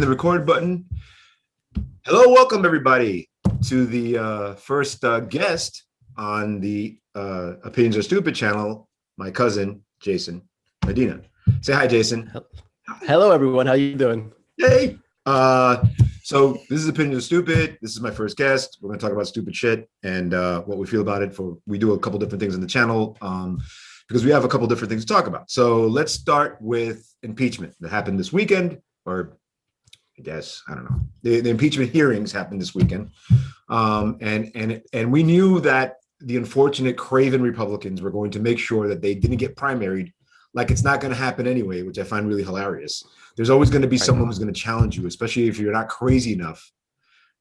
The record button. Hello, welcome everybody to the first guest on the Opinions Are Stupid channel, my cousin Jason Medina. Say hi, Jason. Hello, everyone. How you doing? Hey. So this is Opinions Are Stupid. This is my first guest. We're going to talk about stupid shit and what we feel about it. We do a couple different things in the channel because we have a couple different things to talk about. So let's start with impeachment that happened this weekend, or I guess, I don't know. The impeachment hearings happened this weekend. And we knew that the unfortunate craven Republicans were going to make sure that they didn't get primaried, like it's not going to happen anyway, which I find really hilarious. There's always going to be someone who's going to challenge you, especially if you're not crazy enough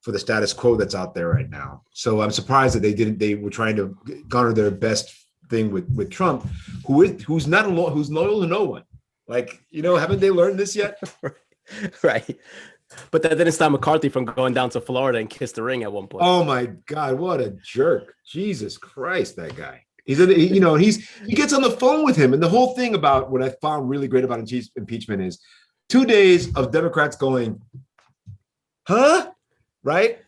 for the status quo that's out there right now. So I'm surprised that they were trying to garner their best thing with Trump, who's loyal to no one. Like, haven't they learned this yet? Right. But that didn't stop McCarthy from going down to Florida and kiss the ring at one point. Oh my God, what a jerk. Jesus Christ, that guy. He gets on the phone with him. And the whole thing about what I found really great about impeachment is 2 days of Democrats going, huh? Right?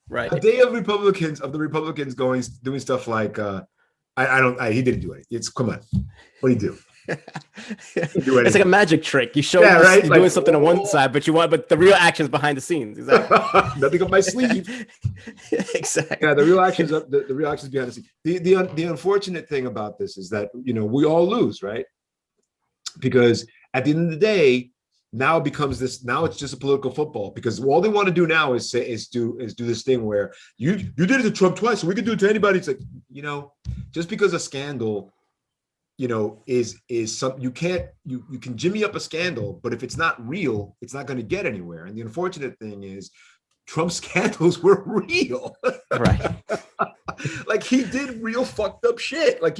Right. A day of the Republicans doing stuff like he didn't do it. Come on. What do you do? It's like a magic trick. You show you're doing something on one side, but the real action's behind the scenes. Exactly. Nothing up my sleeve. Exactly. Yeah, the real actions behind the scenes. The unfortunate thing about this is that we all lose, right? Because at the end of the day, now it's just a political football, because all they want to do now is do this thing where you did it to Trump twice, so we can do it to anybody. It's like, just because a scandal is some, you can jimmy up a scandal, but if it's not real, it's not going to get anywhere. And the unfortunate thing is Trump's scandals were real. Right. Like, he did real fucked up shit. Like,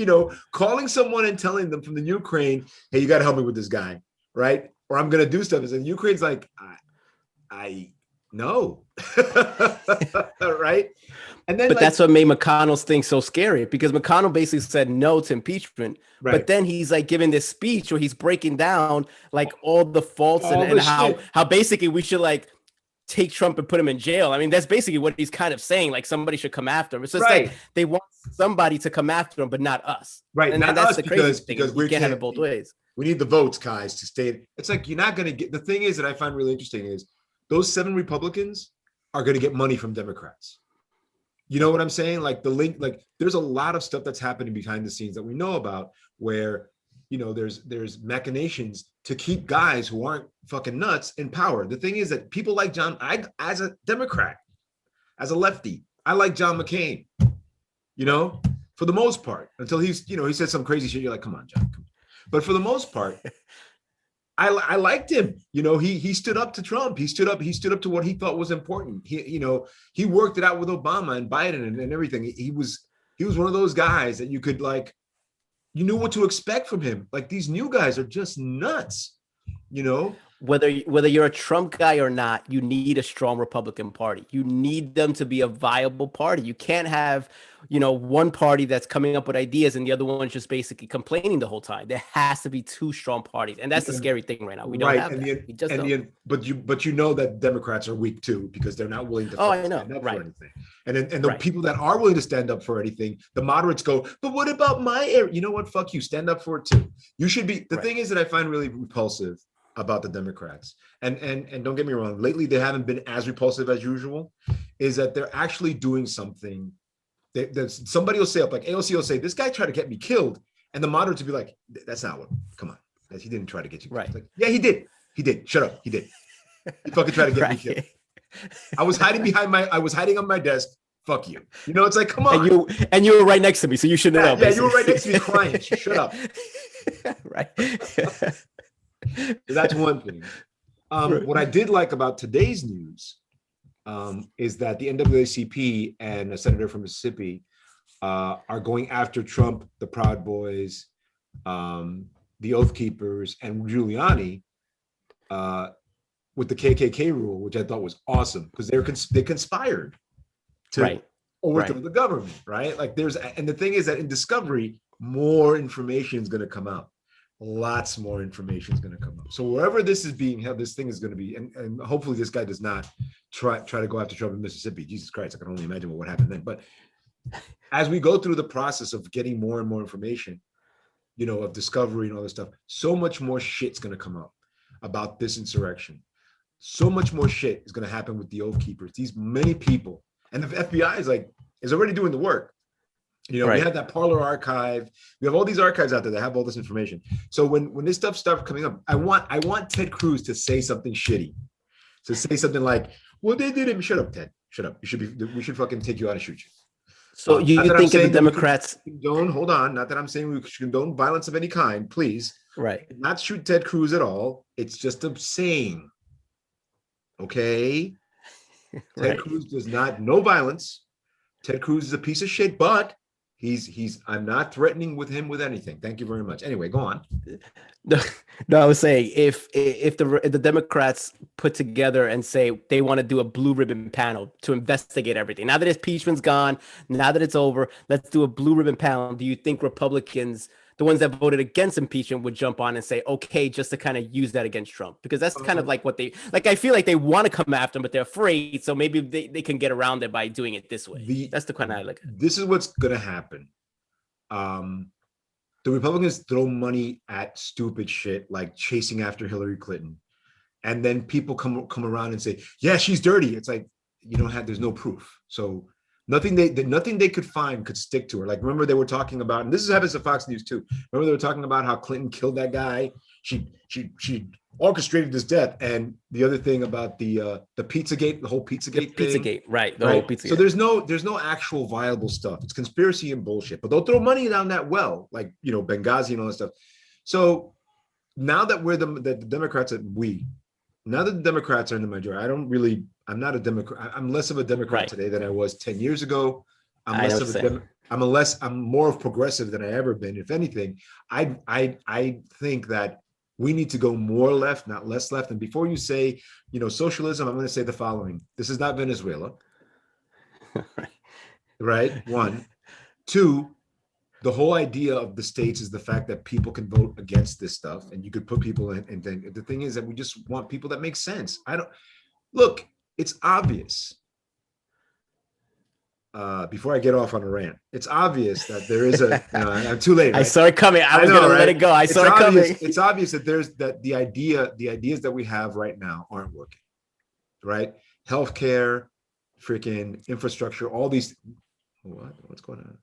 calling someone and telling them from the Ukraine, hey, you got to help me with this guy, right? Or I'm going to do stuff. And Ukraine's like, I no. Right. And then, that's what made McConnell's thing so scary, because McConnell basically said no to impeachment. Right. But then he's like giving this speech where he's breaking down like all the faults and how basically we should like take Trump and put him in jail. I mean, that's basically what he's kind of saying. Like, somebody should come after him. It's just like they want somebody to come after him, but not us. Right. And that's us, the crazy thing. Because we can't have it both ways. We need the votes, guys, to stay. It's like, you're not going to get. The thing is that I find really interesting is those 7 Republicans are going to get money from Democrats. You know what I'm saying? Like, the link, like, there's a lot of stuff that's happening behind the scenes that we know about, where, there's machinations to keep guys who aren't fucking nuts in power. The thing is that people like as a Democrat, as a lefty, I like John McCain, for the most part, until he said some crazy shit. You're like, come on, John. Come on. But for the most part, I liked him. He stood up to Trump. He stood up to what he thought was important. He worked it out with Obama and Biden and everything. He was one of those guys that you could, like, you knew what to expect from him. Like, these new guys are just nuts, Whether you're a Trump guy or not, you need a strong Republican Party. You need them to be a viable party. You can't have, one party that's coming up with ideas and the other one's just basically complaining the whole time. There has to be 2 strong parties, and that's the scary thing right now. We don't have that. We just don't. But you know that Democrats are weak too, because they're not willing to stand up for anything. And the people that are willing to stand up for anything, the moderates go, but what about my area? You know what? Fuck you. Stand up for it too. You should be. The thing is that I find really repulsive about the Democrats, and don't get me wrong, lately they haven't been as repulsive as usual, is that they're actually doing something. Somebody will say up, like AOC will say, this guy tried to get me killed, and the moderates will be like, that's not what, come on, he didn't try to get you killed. Like, yeah, he did, shut up, he did. He fucking tried to get me killed. I was hiding on my desk, fuck you. It's like, come on. And you were right next to me, so you should know. Yeah, you were right next to me crying, shut up. Right. So that's one thing. What I did like about today's news is that the NAACP and a senator from Mississippi are going after Trump, the Proud Boys, the Oath Keepers, and Giuliani with the KKK rule, which I thought was awesome, because they conspired to overthrow the government, right? Like, and the thing is that in Discovery, more information is going to come out. lots more information is going to come up. So wherever this is being held, this thing is going to be, and hopefully this guy does not try to go after Trump in Mississippi. Jesus Christ, I can only imagine what would happen then. But as we go through the process of getting more and more information, of discovery and all this stuff, so much more shit's going to come up about this insurrection. So much more shit is going to happen with the Oath Keepers. These many people, and the FBI is already doing the work. We have that Parler archive. We have all these archives out there that have all this information. So when this stuff starts coming up, I want Ted Cruz to say something shitty, to say something like, "Well, they did it." Shut up, Ted. Shut up. We should fucking take you out and shoot you. So you think if the Democrats hold on? Not that I'm saying we should condone violence of any kind, please. Right. Not shoot Ted Cruz at all. It's just a saying. Okay. Ted Cruz does not know violence. Ted Cruz is a piece of shit, but I'm not threatening with him with anything. Thank you very much. Anyway, go on. No, I was saying if the Democrats put together and say they want to do a blue ribbon panel to investigate everything. Now that impeachment's gone, now that it's over, let's do a blue ribbon panel. Do you think Republicans, the ones that voted against impeachment, would jump on and say, okay, just to kind of use that against Trump? Because that's kind of like what I feel like they want to come after him, but they're afraid. So maybe they can get around it by doing it this way. That's the kind of like. This is what's going to happen. The Republicans throw money at stupid shit like chasing after Hillary Clinton. And then people come around and say, yeah, she's dirty. It's like, there's no proof. So nothing they could find could stick to her. Like, remember they were talking about, and this happens to Fox News too. Remember they were talking about how Clinton killed that guy. She orchestrated his death. And the other thing about the Pizzagate, the whole Pizzagate thing. Pizzagate, right? The whole Pizzagate. So there's no actual viable stuff. It's conspiracy and bullshit. But they'll throw money down that well, like Benghazi and all that stuff. So now that the Democrats now that the Democrats are in the majority, I'm not a Democrat. I'm less of a Democrat today than I was 10 years ago. I'm more of progressive than I ever been. If anything, I think that we need to go more left, not less left. And before you say, socialism, I'm going to say the following. This is not Venezuela. Right? One. Two, the whole idea of the states is the fact that people can vote against this stuff and you could put people in. And then the thing is that we just want people that make sense. Look, it's obvious. Before I get off on a rant, it's obvious that there is I'm too late. Right? I saw it coming. I was going to let it go. I saw it coming. It's obvious that the ideas that we have right now aren't working, right? Healthcare, freaking infrastructure, all these. What's going on?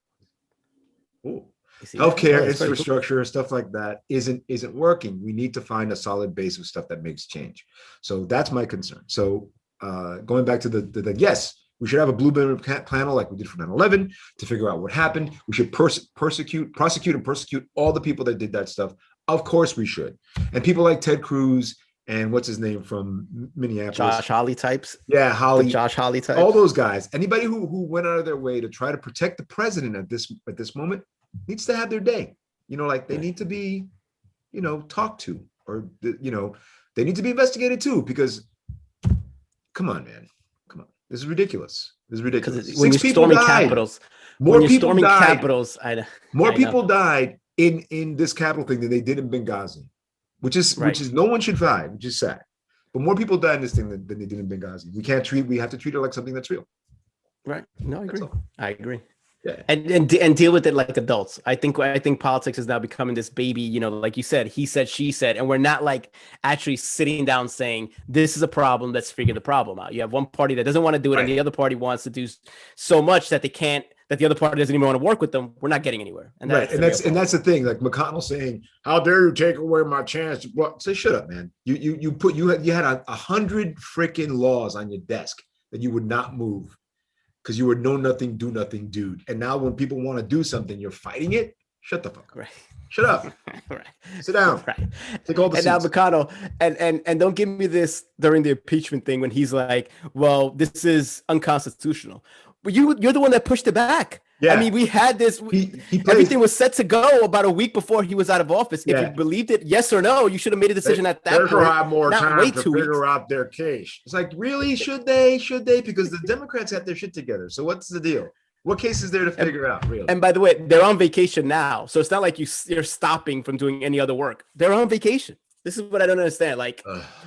Oh, healthcare, infrastructure, stuff like that isn't working. We need to find a solid base of stuff that makes change. So that's my concern. So going back to the yes. We should have a blue ribbon panel like we did for 9/11 to figure out what happened. We should prosecute all the people that did that stuff. Of course we should. And people like Ted Cruz and what's his name from Minneapolis? Josh Hawley types. Yeah, Hawley. The Josh Hawley types. All those guys. Anybody who went out of their way to try to protect the president at this moment needs to have their day. They need to be, talked to, or they need to be investigated too, because come on, man. This is ridiculous. When you're storming capitals, more people died in this Capitol thing than they did in Benghazi, which is no one should die, which is sad. But more people died in this thing than they did in Benghazi. We have to treat it like something that's real. Right. No, I agree. Yeah. And deal with it like adults. I think politics is now becoming this baby, like you said, he said, she said, and we're not like actually sitting down saying this is a problem, let's figure the problem out. You have one party that doesn't want to do it, and the other party wants to do so much that the other party doesn't even want to work with them. We're not getting anywhere. And that's the thing. Like McConnell saying, "How dare you take away my chance?" Well, say shut up, man. You had 100 freaking laws on your desk that you would not move. Because you were know nothing, do nothing, dude. And now when people want to do something, you're fighting it. Shut the fuck up. Right. Shut up. Right. Sit down. Right. Take all the seats. Now McConnell, and don't give me this during the impeachment thing when he's like, well, this is unconstitutional. But you're the one that pushed it back. Yeah. I mean, we had this. Everything was set to go about a week before he was out of office. If you believed it, yes or no, you should have made a decision at that point. They're have more time to figure out their case. It's like, really? Should they? Because the Democrats have their shit together. So what's the deal? What case is there to figure out? Really? And by the way, they're on vacation now, so it's not like you're stopping from doing any other work. They're on vacation. This is what I don't understand. Like,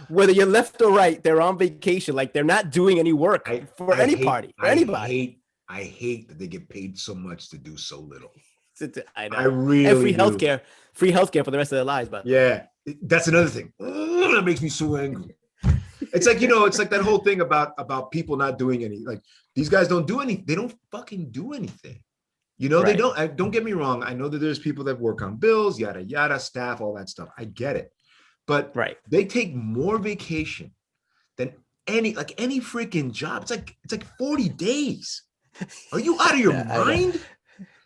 whether you're left or right, they're on vacation. Like, they're not doing any work for any party, for anybody. I hate that they get paid so much to do so little. I know. I really and free healthcare for the rest of their lives. But yeah, that's another thing. That makes me so angry. It's like, it's like that whole thing about people not doing any, like, these guys don't do any, they don't fucking do anything. They don't get me wrong. I know that there's people that work on bills, yada, yada, staff, all that stuff. I get it. But they take more vacation than any freaking job. It's like 40 days. Are you out of your mind?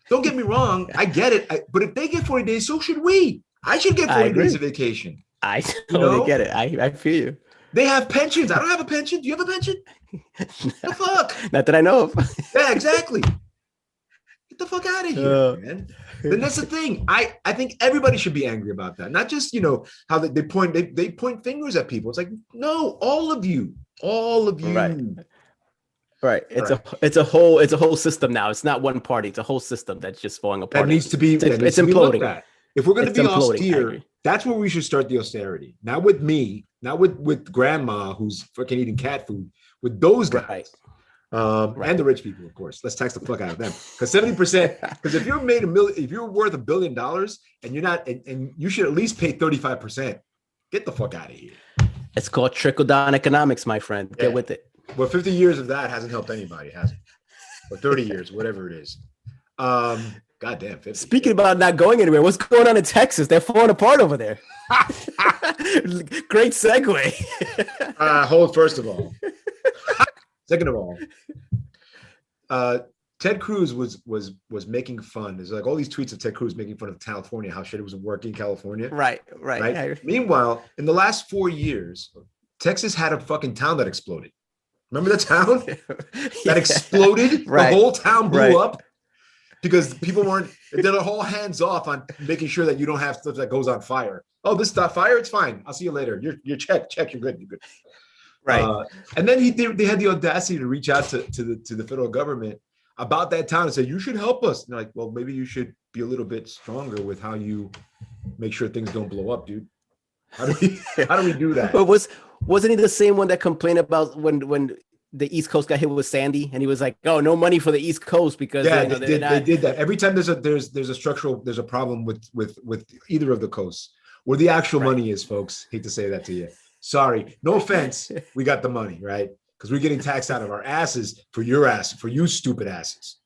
Don't get me wrong. I get it. But if they get 40 days, so should we. I should get 40 days of vacation. I totally get it. I feel you. They have pensions. I don't have a pension. Do you have a pension? The fuck? Not that I know of. Yeah, exactly. Get the fuck out of here, man. Then that's the thing. I think everybody should be angry about that. Not just, how they point fingers at people. It's like, no, all of you. Right. It's a whole system now. It's not one party. It's a whole system that's just falling apart. That needs to be. It's imploding. If we're going to be austere, that's where we should start the austerity. Not with me, not with grandma who's fucking eating cat food. With those guys, and the rich people, of course. Let's tax the fuck out of them. Because 70%. Because if you're if you're worth $1 billion and you're not, and you should at least pay 35%. Get the fuck out of here. It's called trickle down economics, my friend. Get with it. Well, 50 years of that hasn't helped anybody, has it? Or 30 years, whatever it is. Goddamn. 50. Speaking about not going anywhere, what's going on in Texas? They're falling apart over there. Great segue. Hold first of all. Second of all, Ted Cruz was making fun. There's like all these tweets of Ted Cruz making fun of California, how shit it was working in California. Right. Meanwhile, in the last 4 years, Texas had a fucking town that exploded. Remember the town that exploded? The whole town blew up because people weren't. They're all hands off on making sure that you don't have stuff that goes on fire. Oh, this stuff fire? It's fine. I'll see you later. You're check. You're good. Right. And then they had the audacity to reach out to the federal government about that town and say, you should help us. And they're like, well, maybe you should be a little bit stronger with how you make sure things don't blow up, dude. How do we do that? But wasn't he the same one that complained about when the East Coast got hit with Sandy, and he was like, "Oh, no money for the East Coast because they did that every time there's a problem with either of the coasts where the actual money is, folks. Hate to say that to you. Sorry, no offense. We got the money, right? Because we're getting taxed out of our asses for your ass, for you stupid asses.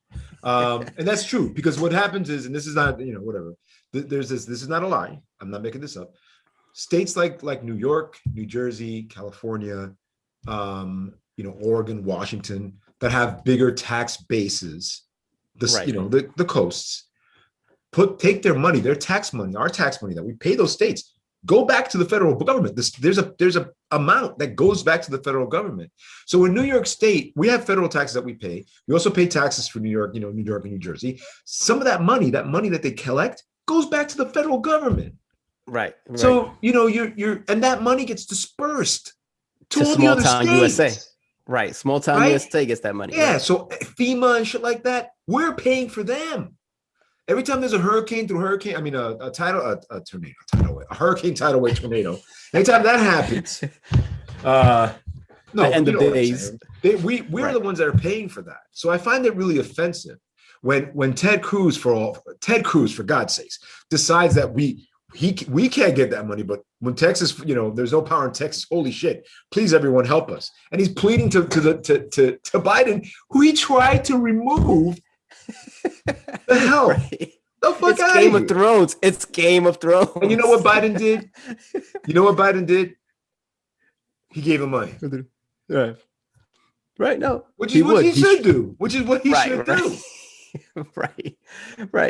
And that's true because what happens is, and this is not whatever. There's this. This is not a lie. I'm not making this up. States like New York, New Jersey, California, Oregon, Washington, that have bigger tax bases, the coasts, take their money, their tax money, our tax money that we pay those states, go back to the federal government. There's a amount that goes back to the federal government. So in New York State, we have federal taxes that we pay. We also pay taxes for New York, New York and New Jersey. Some of that money that they collect goes back to the federal government. Right. So, you're and that money gets dispersed to all small the other town states. USA. Right. Small town USA gets that money. Yeah. Right? So FEMA and shit like that, we're paying for them. Every time there's a hurricane, a hurricane tidal wave tornado. Anytime that happens, end of days. We're the ones that are paying for that. So I find it really offensive when Ted Cruz, for God's sakes, decides that we can't get that money, but when Texas, there's no power in Texas. Holy shit! Please, everyone, help us. And he's pleading to Biden, who he tried to remove. The hell, the fuck out of here! Game of Thrones. It's Game of Thrones. And you know what Biden did? He gave him money. Right. No. Which is what he should do. Which is what he should do. Right.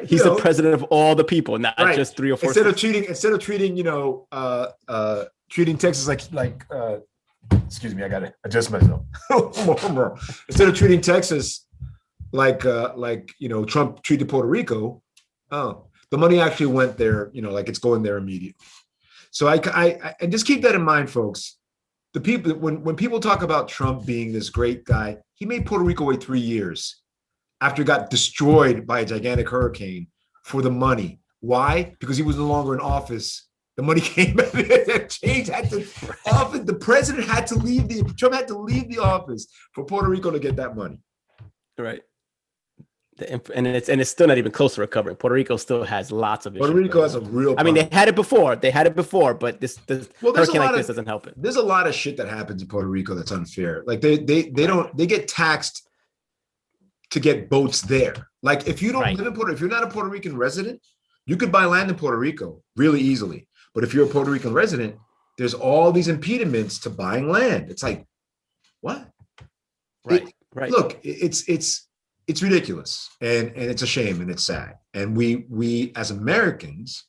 He's the president of all the people, not just 3 or 4. Instead of treating Texas like excuse me, I gotta adjust myself. Instead of treating Texas like Trump treated Puerto Rico, the money actually went there, like it's going there immediately. So I just keep that in mind, folks. The people when people talk about Trump being this great guy, he made Puerto Rico wait 3 years after it got destroyed by a gigantic hurricane for the money. Why? Because he was no longer in office. The money came back. Change had to office. The president had to leave Trump had to leave the office for Puerto Rico to get that money. Right. And it's still not even close to recovering. Puerto Rico still has lots of issues. Puerto Rico has a real problem. I mean, they had it before, but this hurricane like this doesn't help it. There's a lot of shit that happens in Puerto Rico that's unfair. Like they get taxed to get boats there. Like if you don't live in if you're not a Puerto Rican resident, you could buy land in Puerto Rico really easily. But if you're a Puerto Rican resident, there's all these impediments to buying land. It's like, what? Right. Look, it's ridiculous, and it's a shame, and it's sad. And we as Americans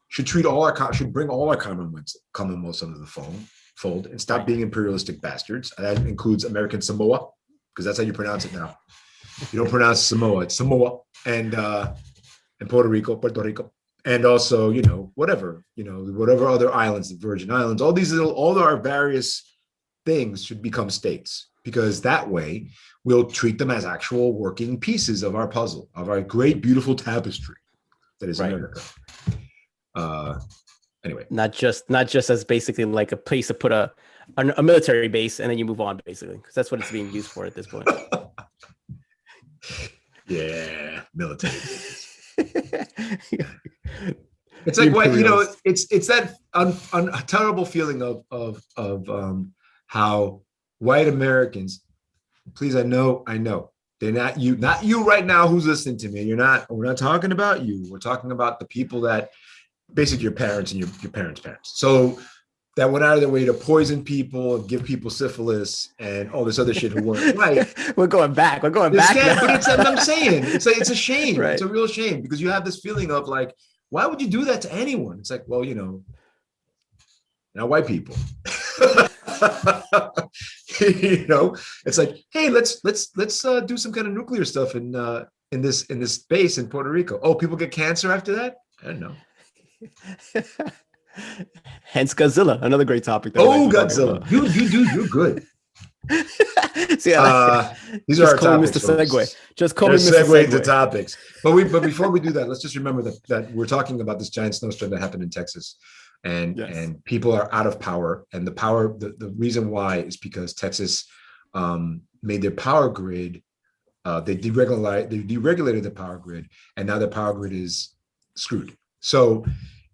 should bring all our commonwealths under the fold and stop being imperialistic bastards. And that includes American Samoa, because that's how you pronounce it now. You don't pronounce Samoa; it's Samoa, and Puerto Rico, and also whatever other islands, the Virgin Islands, all our various things should become states, because that way we'll treat them as actual working pieces of our puzzle, of our great, beautiful tapestry that is America. Anyway, not just as basically like a place to put a military base and then you move on, basically, because that's what it's being used for at this point. Yeah, military base. It's like what it's that terrible feeling of how white Americans. Please, I know. They're not you right now who's listening to me. We're not talking about you. We're talking about the people that basically your parents and your parents' parents. So that went out of their way to poison people and give people syphilis and all this other shit who weren't right. We're going back. But it's what I'm saying. It's like, it's a shame. Right. It's a real shame, because you have this feeling of like, why would you do that to anyone? It's like, well, now white people. It's like, hey, let's do some kind of nuclear stuff in this base in Puerto Rico. Oh, people get cancer after that? I don't know. Hence Godzilla, another great topic. Godzilla. You're good. See, these are our topics. Mr. Segue. Just call me Mr. Segue to topics. But before we do that, let's just remember that we're talking about this giant snowstorm that happened in Texas. And people are out of power, and the reason why is because Texas made their power grid. They deregulated the power grid, and now the power grid is screwed. So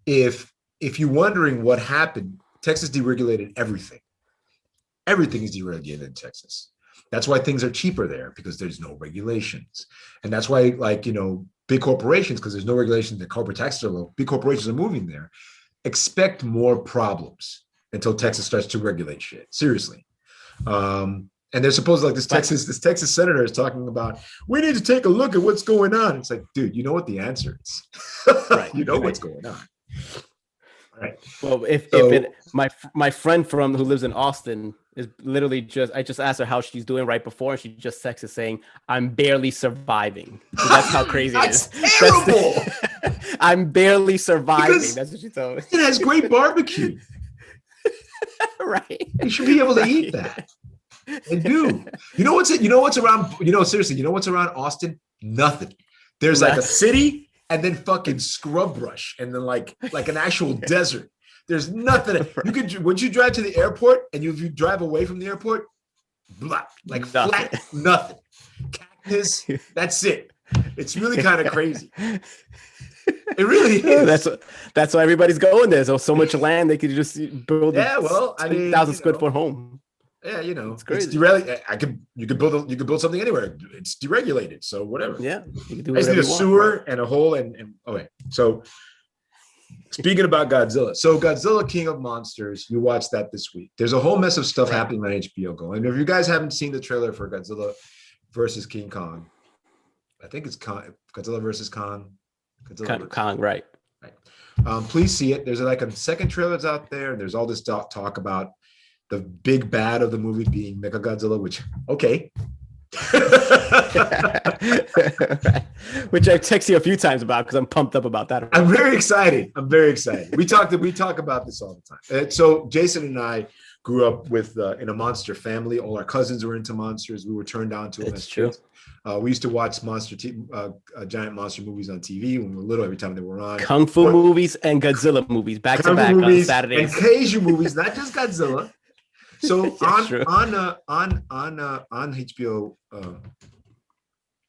if you're wondering what happened, Texas deregulated everything. Everything is deregulated in Texas. That's why things are cheaper there, because there's no regulations, and that's why big corporations, because there's no regulations, the corporate taxes are low. Big corporations are moving there. Expect more problems until Texas starts to regulate shit. Seriously. And they're supposed this Texas senator is talking about, we need to take a look at what's going on. It's like, dude, you know what the answer is. Right. What's going on. Right. Well, my friend who lives in Austin is literally I just asked her how she's doing right before, and she just texted saying, I'm barely surviving. So that's how crazy it is. Terrible. I'm barely surviving. That's what she told me. It has great barbecue. Right. You should be able to eat that. And dude, what's around Austin? Nothing. There's like a city, and then fucking scrub brush, and then like an actual desert. There's nothing. You could, once you drive to the airport, and if you drive away from the airport, blah, like flat, nothing. Cactus, that's it. It's really kind of crazy. It really is. That's why everybody's going there. There's so much land they could just build. Yeah, well, 10,000 square foot home. Yeah, it's crazy. You could build something anywhere. It's deregulated, so whatever. Yeah, you can do whatever. I just need a sewer and a hole and okay. So speaking about Godzilla, Godzilla King of Monsters, you watched that this week. There's a whole mess of stuff happening on HBO Go. And if you guys haven't seen the trailer for Godzilla versus King Kong, I think it's Godzilla versus Kong. Kong, right. Please see it. There's like a second trailer that's out there, and there's all this talk about the big bad of the movie being Mechagodzilla, which, okay. Which I've texted you a few times about, because I'm pumped up about that. I'm very excited. We talk about this all the time. So Jason and I, grew up with in a monster family. All our cousins were into monsters. We were turned on to them. It's true. We used to watch giant monster movies on TV when we were little. Every time they were on, Kung Fu movies and Godzilla movies back to back on Saturdays, and Kaiju movies, not just Godzilla. So on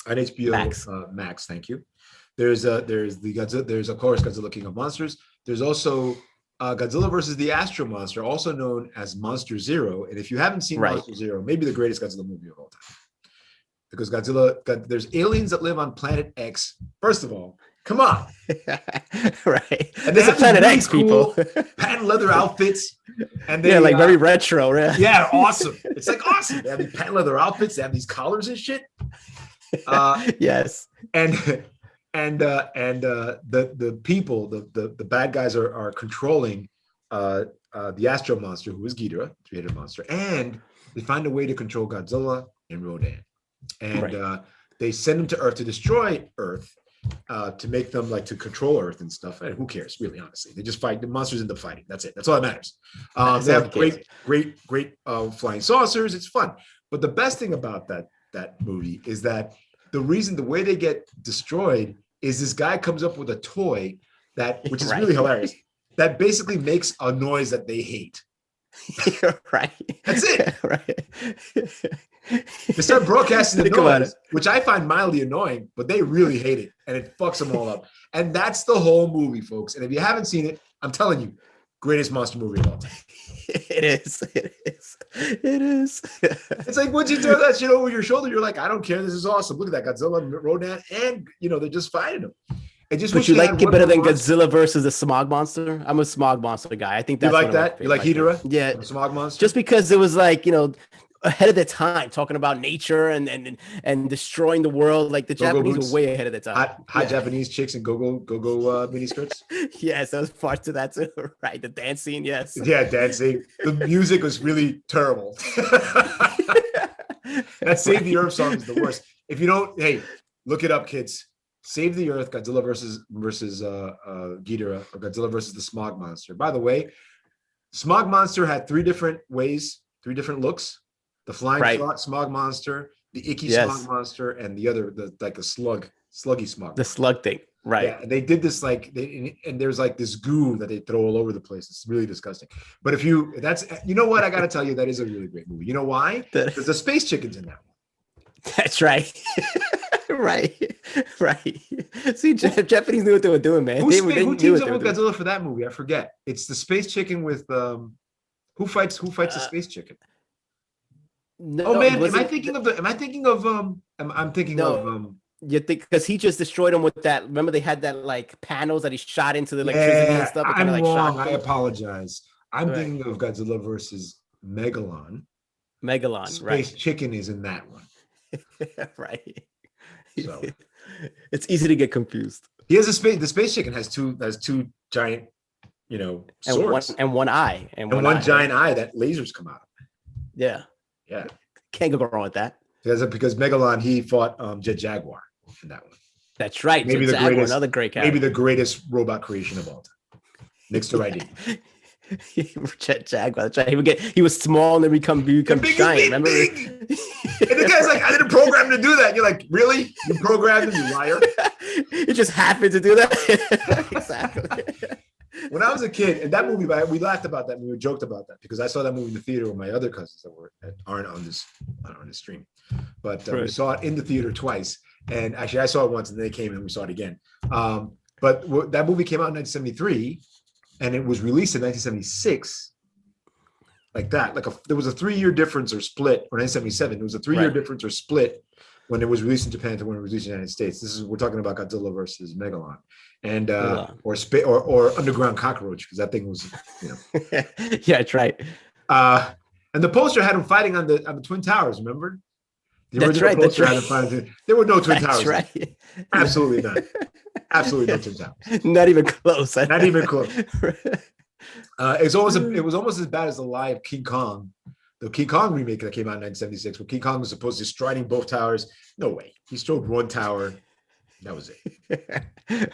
HBO Max. Max, thank you. There's the Godzilla. There's of course Godzilla King of Monsters. There's also Godzilla versus the Astro Monster, also known as Monster Zero. And if you haven't seen Monster Zero, maybe the greatest Godzilla movie of all time. Because there's aliens that live on Planet X. First of all, come on. Right. And there's a Planet X people. Patent leather outfits. And they, like very retro, right? Yeah, awesome. It's like awesome. They have these patent leather outfits. They have these collars and shit. Yes. And the people, the bad guys are controlling the Astro Monster, who is Ghidorah, three-headed monster, and they find a way to control Godzilla and Rodan, and they send them to Earth to destroy Earth, to make them to control Earth and stuff. And who cares, really? Honestly, they just fight. The monsters end up fighting. That's it. That's all that matters. They have great flying saucers. It's fun. But the best thing about that movie is that the way they get destroyed is this guy comes up with a toy which is really hilarious, that basically makes a noise that they hate. Right. That's it. Right. They start broadcasting the noise, which I find mildly annoying, but they really hate it, and it fucks them all up. And that's the whole movie, folks. And if you haven't seen it, I'm telling you, greatest monster movie of all time. It is. It's like, once you throw that shit over your shoulder, you're like, I don't care. This is awesome. Look at that, Godzilla and Rodan, and they're just fighting them. Would you like it better than Godzilla versus the Smog Monster? I'm a Smog Monster guy. I think that's you like that. You like Ghidorah? Yeah, Smog Monster. Just because it was ahead of their time, talking about nature and destroying the world. Like the Japanese were way ahead of their time. Hot Japanese chicks and go mini skirts. Yes, there was parts of that too. Right, the dance scene. Yes. Yeah, dancing. The music was really terrible. That Save the Earth song is the worst. If you don't, hey, look it up, kids. Save the Earth, Godzilla versus Ghidorah, or Godzilla versus the Smog Monster. By the way, Smog Monster had three different looks. The flying smog monster, the icky smog monster, and the other, a sluggy smog. The slug thing, right? Yeah, and they did this and there's this goo that they throw all over the place. It's really disgusting. But you know what, I got to tell you, that is a really great movie. You know why? Because the space chicken's in that one. That's right. right. See, Japanese knew what they were doing, man. Who teams up with Godzilla for that movie? I forget. It's the space chicken with who fights the space chicken? No, man, am I thinking of you think because he just destroyed them with that? Remember they had that panels that he shot into the electricity and stuff. I'm wrong. I apologize. I'm thinking of Godzilla versus Megalon. Space chicken is in that one. Right. So it's easy to get confused. He has the space chicken has two giant, swords and one eye and one giant eye that lasers come out of. Yeah. Yeah. Can't go wrong with that. Because Megalon, he fought Jet Jaguar in that one. That's right. Maybe Jet Jaguar, another great character. Maybe the greatest robot creation of all time. Next to ID. Jet Jaguar. That's right. He was small and then become giant. Remember? Big. And the guy's like, I didn't program him to do that. And you're like, really? You programmed him, you liar? It just happened to do that. Exactly. When I was a kid, and that movie, we laughed about that movie, we joked about that because I saw that movie in the theater with my other cousins that aren't on this stream, but we saw it in the theater twice. And actually, I saw it once, and then they came and we saw it again. But that movie came out in 1973, and it was released in 1976. Like that, there was a 3-year difference or split, or 1977. There was a 3-year difference or split when it was released in Japan to when it was released in the United States. We're talking about Godzilla versus Megalon. And or underground cockroach, because that thing was, yeah, that's right. And the poster had them fighting on the Twin Towers. Remember? That's right. There were no Twin Towers. Right. Absolutely not. Absolutely no Twin Towers. Not even close. Not even close. It was almost as bad as the live King Kong, the King Kong remake that came out in 1976, where King Kong was supposed to striding both towers. No way. He strode one tower. That was it.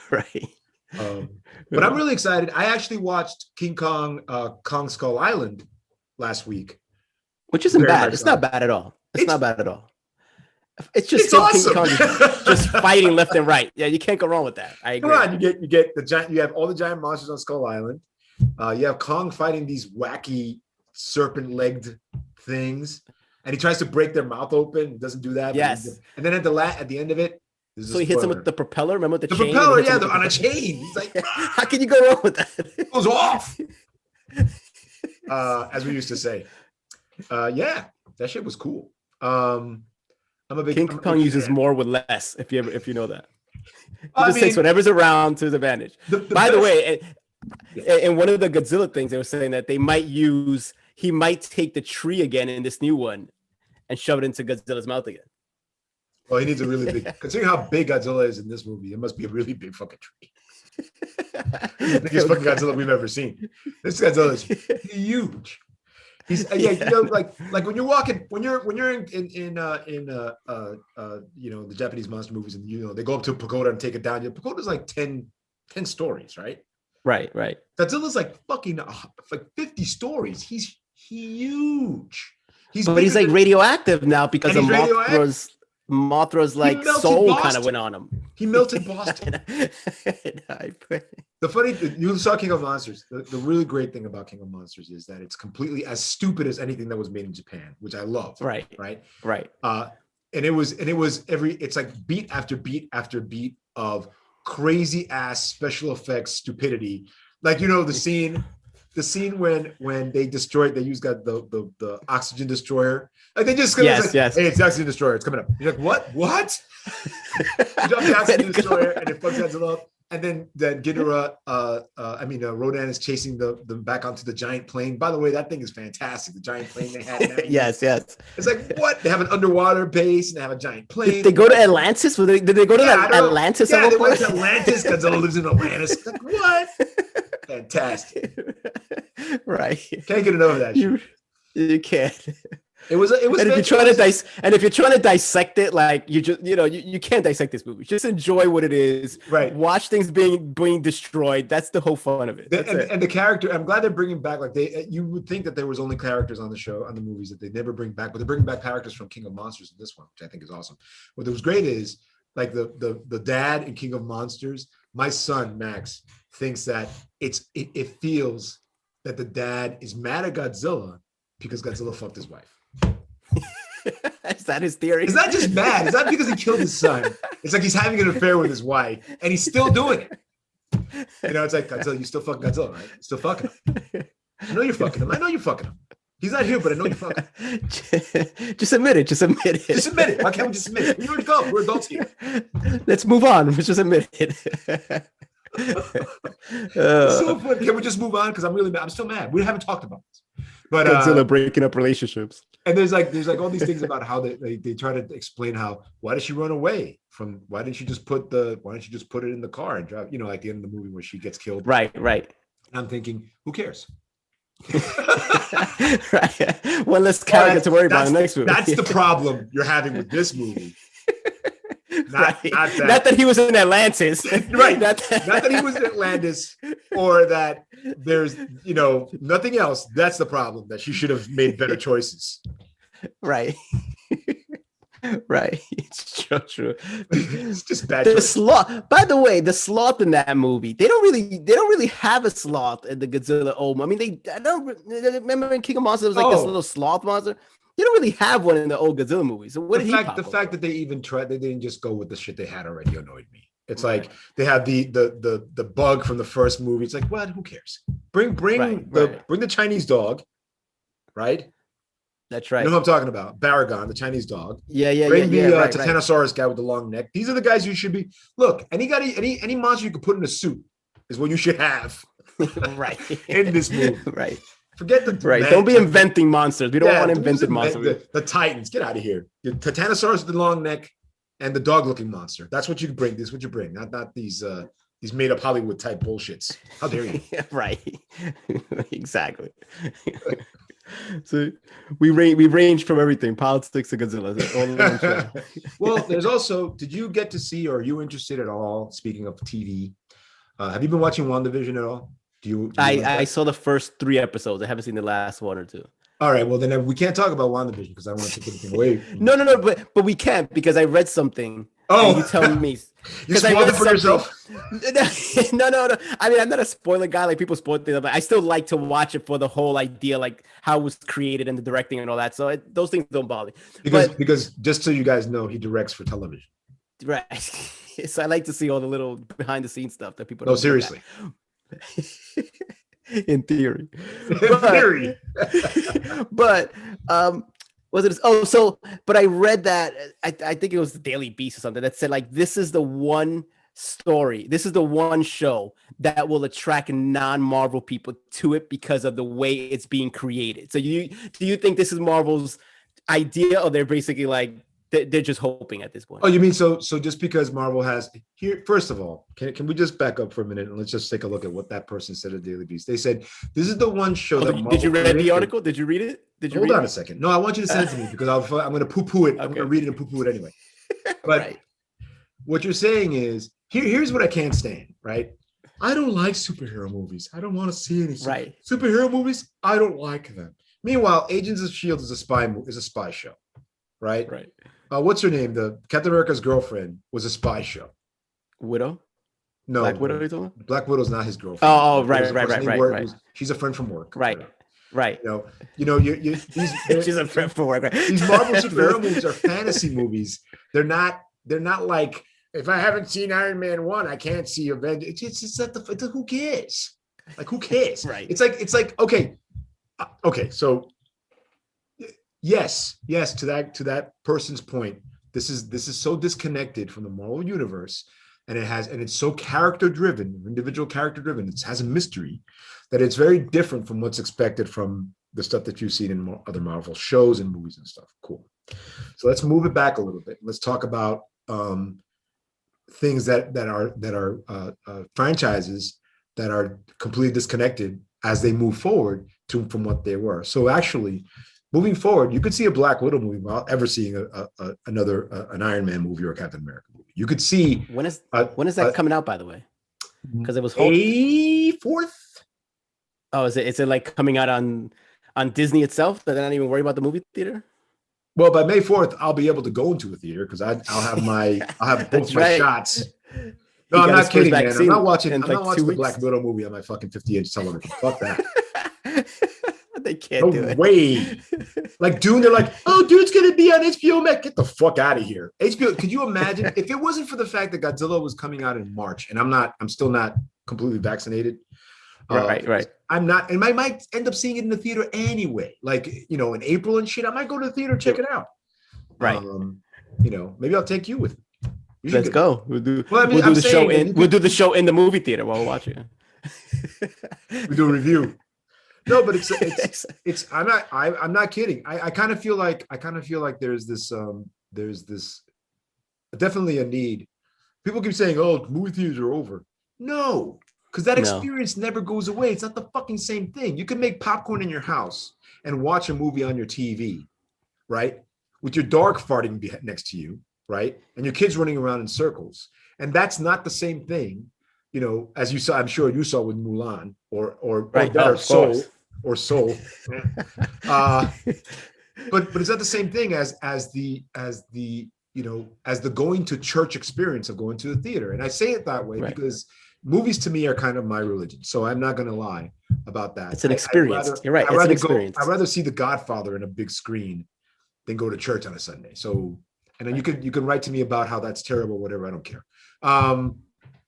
Right. But I'm really excited. I actually watched King Kong, Kong Skull Island last week, which isn't bad. It's not bad at all. It's not bad at all. It's just awesome. King Kong just fighting left and right. Yeah, you can't go wrong with that. I agree. Come on, you get the giant. You have all the giant monsters on Skull Island. You have Kong fighting these wacky serpent-legged things, and he tries to break their mouth open. He doesn't do that. Yes. And then at the end of it, so he hits him with the propeller. Remember the chain? Propeller? Yeah, they're on a chain. He's like, how can you go wrong with that? It goes off. As we used to say. Yeah, that shit was cool. I'm a big King Kong uses more with less. If you know that, he just takes whatever's around to his advantage. By the way, in one of the Godzilla things, they were saying that he might take the tree again in this new one and shove it into Godzilla's mouth again. Well, he needs a really big. Considering how big Godzilla is in this movie, it must be a really big fucking tree. The biggest fucking Godzilla we've ever seen. This Godzilla is huge. He's like when you're walking, when you're in the Japanese monster movies, and they go up to a pagoda and take it down. The pagoda's like 10 stories, right? Right. Godzilla's like fucking like 50 stories. He's huge. He's like radioactive now because of Mothra's like soul kind of went on him. He melted Boston. The funny thing, you saw King of Monsters. The really great thing about King of Monsters is that it's completely as stupid as anything that was made in Japan, which I love. Right. And it was it's like beat after beat after beat of crazy ass special effects stupidity. Like the scene when they used the oxygen destroyer. Like they just yes. Hey, it's the oxygen destroyer. It's coming up. You're like, what? You drop the oxygen destroyer and it fucks Godzilla up. And then Ghidorah, Rodan is chasing them back onto the giant plane. By the way, that thing is fantastic. The giant plane they had. Yes. It's like, what? They have an underwater base and they have a giant plane. Did they go to Atlantis? Did they go to Atlantis? Yeah, they went to Atlantis. Godzilla lives in Atlantis. Like, what? Fantastic. Right. Can't get enough of that shit. You can't. It was. And if you're trying to dissect it, like you just, you can't dissect this movie. Just enjoy what it is. Right. Watch things being destroyed. That's the whole fun of it. And the character. I'm glad they're bringing back. Like you would think that there was only characters on the movies that they never bring back, but they're bringing back characters from King of Monsters in this one, which I think is awesome. What was great is like the dad in King of Monsters. My son Max thinks that it feels that the dad is mad at Godzilla because Godzilla fucked his wife. Is that his theory? It's not just mad. It's not because he killed his son. It's like he's having an affair with his wife and he's still doing it. It's like, Godzilla, you still fucking Godzilla, right? Still fucking him. I know you're fucking him. I know you're fucking him. He's not here, but I know you're fucking him. Just admit it. Just admit it. Just admit it. Why can't we just admit it? We're adults. We're adults here. Let's move on. Let's just admit it. So fun. Can we just move on? Because I'm still mad. We haven't talked about this. But Godzilla breaking up relationships. And there's like all these things about how they try to explain why did she run away from, why didn't you just put it in the car and drive, like the end of the movie where she gets killed. Right. And I'm thinking, who cares? Right. One less character to worry about in the next movie. That's the problem you're having with this movie. Not that he was in Atlantis. Right. Not that he was in Atlantis or that there's, nothing else. That's the problem, that she should have made better choices. Right. Right. It's true. It's just bad. The sloth. By the way, the sloth in that movie, they don't really have a sloth in the Godzilla old. I mean, I don't remember in King of Monsters, there was like this little sloth monster. They don't really have one in the old Godzilla movies. So the fact that they even tried, they didn't just go with the shit they had already annoyed me. It's like they have the bug from the first movie. It's like, what? Who cares? Bring the Chinese dog, right? That's right. You know who I'm talking about? Baragon, the Chinese dog. Bring the Titanosaurus guy with the long neck. These are the guys you should be. Look, any monster you could put in a suit is what you should have. Right. In this movie. Right. Forget the Don't be inventing monsters. We don't want invented monsters. The Titans, get out of here. The Titanosaurus with the long neck and the dog-looking monster. That's what you bring. This is what you bring. Not these made-up Hollywood type bullshits. How dare you? Right. Exactly. So we range from everything, politics to Godzilla. Well, there's also. Did you get to see, or are you interested at all? Speaking of TV, have you been watching WandaVision at all? Do you I saw the first 3 episodes. I haven't seen the last 1 or 2. All right, well then we can't talk about WandaVision because I don't want to take anything away. No, but we can't because I read something. Oh, and you tell me. You spoiled it for yourself. No. I mean, I'm not a spoiler guy. Like people spoil things, but I still like to watch it for the whole idea, like how it was created and the directing and all that. So those things don't bother me. Because just so you guys know, he directs for television. Right. So I like to see all the little behind the scenes stuff that people. No, seriously. In theory. But was it? Oh, so but I read that I think it was the Daily Beast or something that said like this is the one story, this is the one show that will attract non-Marvel people to it because of the way it's being created. So do you think this is Marvel's idea, or they're basically like they're just hoping at this point? Oh, you mean so just because Marvel has here? First of all, can we just back up for a minute and let's just take a look at what that person said at Daily Beast? They said this is the one show that Marvel did you read the article? Did you read it? Hold on a second. No, I want you to send it to me because I'm going to poo-poo it. Okay. I'm going to read it and poo-poo it anyway. But right. What you're saying is here's what I can't stand. Right? I don't like superhero movies. I don't want to see any superhero movies. I don't like them. Meanwhile, Agents of S.H.I.E.L.D. is a spy show. Right. What's her name? The Captain America's girlfriend was a spy show. Widow? No. Black Widow, are you talking about? Black Widow's not his girlfriend. Oh, right. She's a friend from work. Right. You know, she's a friend from work. These Marvel superhero movies are fantasy movies. They're not like, if I haven't seen Iron Man 1, I can't see Avengers. It's not who cares? Like, who cares? Right. It's like, okay. So yes, to that person's point, this is so disconnected from the Marvel universe, and it's so individual character driven. It has a mystery that it's very different from what's expected from the stuff that you've seen in other Marvel shows and movies and stuff. Cool. So let's move it back a little bit. Let's talk about things that are franchises that are completely disconnected as they move forward from what they were. So actually, moving forward, you could see a Black Widow movie without ever seeing an Iron Man movie or a Captain America movie. You could see when is that coming out, by the way? Because it was May 4th. Oh, is it like coming out on Disney itself? That they're not even worried about the movie theater? Well, by May 4th, I'll be able to go into a theater because I'll have both my shots. No, I'm not kidding, man. I'm not watching the Black Widow movie on my fucking 50-inch television. Fuck that. They can't do it. No way. Like Dune, they're like, oh, Dune's gonna be on HBO Max. Get the fuck out of here. HBO. Could you imagine if it wasn't for the fact that Godzilla was coming out in March, and I'm still not completely vaccinated. Right. I'm not, and I might end up seeing it in the theater anyway. Like, in April and shit, I might go to the theater and check it out. Right. Maybe I'll take you with me. Let's go. We'll do the show in the movie theater while we're watching. We do a review. No, but it's I'm not kidding. I kind of feel like there's this definitely a need. People keep saying, oh, movie theaters are over. No, because that experience never goes away. It's not the fucking same thing. You can make popcorn in your house and watch a movie on your TV, right? With your dog farting next to you, right? And your kids running around in circles. And that's not the same thing, as you saw, I'm sure you saw with Mulan or better, Soul. Or Soul. But it's not the same thing as the going to church experience of going to the theater. And I say it that way because movies to me are kind of my religion. So I'm not going to lie about that. It's an experience. You're right. It's an experience. I'd rather see The Godfather in a big screen than go to church on a Sunday. So, and then you can write to me about how that's terrible, whatever. I don't care.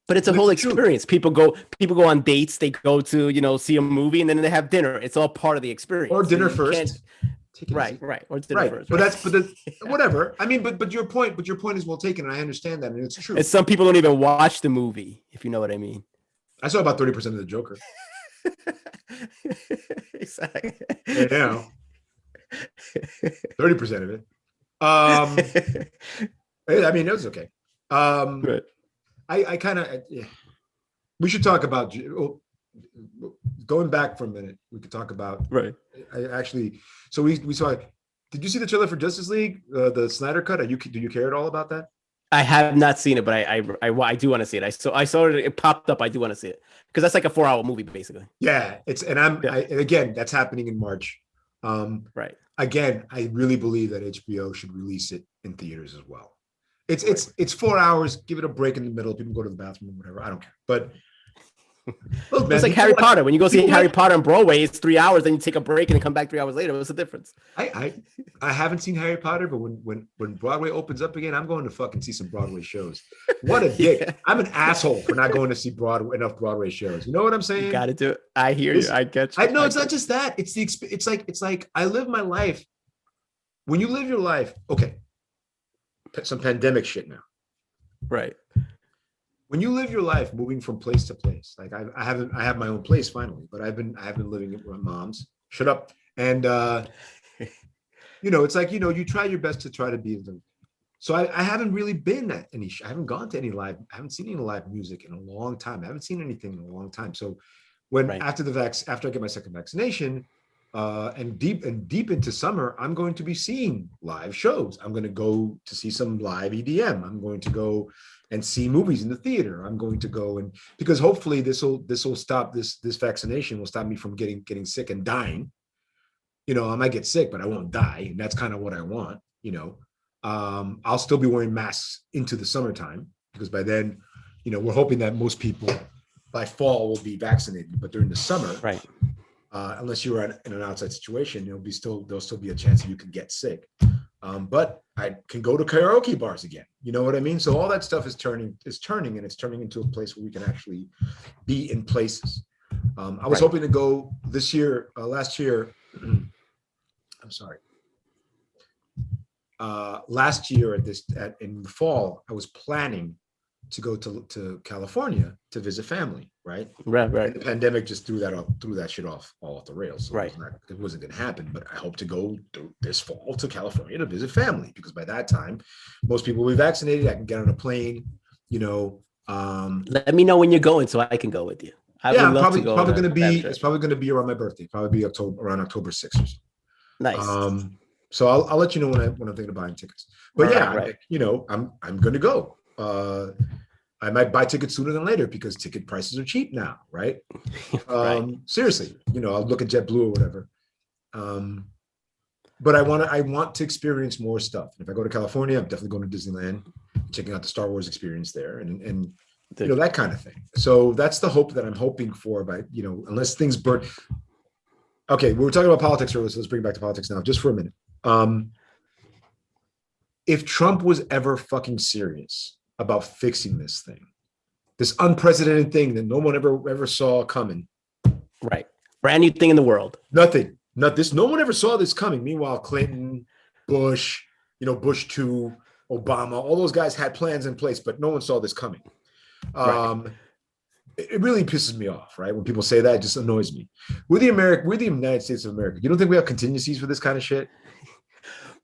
But it's a whole experience. People go on dates. They go to, see a movie, and then they have dinner. It's all part of the experience. Or dinner first. Right. Or dinner first. But whatever. I mean, but your point is well taken, and I understand that, and it's true. And some people don't even watch the movie, if you know what I mean. I saw about 30% of the Joker. Exactly. 30% of it. I mean, it was okay. Right. I kind of, we should talk about, going back for a minute, we could talk about, so we saw, did you see the trailer for Justice League, the Snyder Cut? Do you care at all about that? I have not seen it, but I do want to see it. I saw it popped up. I do want to see it because that's like a 4-hour movie, basically. Yeah, again, that's happening in March. Right. Again, I really believe that HBO should release it in theaters as well. It's 4 hours. Give it a break in the middle. People go to the bathroom or whatever. I don't care. But look, man, it's like Harry Potter. When you go see Harry Potter on Broadway, it's 3 hours, then you take a break and then come back 3 hours later. What's the difference? I haven't seen Harry Potter, but when Broadway opens up again, I'm going to fucking see some Broadway shows. What a dick! Yeah. I'm an asshole for not going to see enough Broadway shows. You know what I'm saying? You got to do it. I hear you. I get you. I know it's not just that. It's like I live my life. When you live your life, okay. Some pandemic shit now, right? When you live your life moving from place to place, like I have my own place finally, but I've been living at my mom's. Shut up. And it's like, you try your best to try to be them. So I haven't really been at any. I haven't gone to any live. I haven't seen any live music in a long time. I haven't seen anything in a long time. So after I get my second vaccination, and deep into summer, I'm going to be seeing live shows. I'm going to go to see some live EDM. I'm going to go and see movies in the theater. I'm going to go because hopefully this will stop this vaccination will stop me from getting sick and dying. I might get sick, but I won't die, and that's kind of what I want. I'll still be wearing masks into the summertime because by then, we're hoping that most people by fall will be vaccinated, but during the summer, right. Unless you are in an outside situation, there'll still be a chance that you can get sick. But I can go to karaoke bars again. You know what I mean? So all that stuff is turning, and it's turning into a place where we can actually be in places. I was hoping to go last year. I'm sorry. Last year in the fall, I was planning to go to California to visit family, right? Right. And the pandemic just threw that shit all off the rails. So right. It wasn't going to happen, but I hope to go this fall to California to visit family because by that time, most people will be vaccinated. I can get on a plane, Let me know when you're going so I can go with you. I'm probably going to be. It's probably going to be around my birthday. Probably be around October 6th or so. Nice. So I'll let you know when I'm thinking of buying tickets. But I'm going to go. I might buy tickets sooner than later because ticket prices are cheap now, right? Seriously, I'll look at JetBlue or whatever. But I want to experience more stuff. If I go to California, I'm definitely going to Disneyland, checking out the Star Wars experience there, and that kind of thing. So that's the hope that I'm hoping for. By unless things burn. Okay, we were talking about politics earlier, so let's bring it back to politics now, just for a minute. If Trump was ever fucking serious about fixing this unprecedented thing that no one ever saw coming. Right. Brand new thing in the world. Nothing. No one ever saw this coming. Meanwhile, Clinton, Bush, Bush 2, Obama, all those guys had plans in place, but no one saw this coming. It really pisses me off, right? When people say that, it just annoys me. We're the United States of America. You don't think we have contingencies for this kind of shit?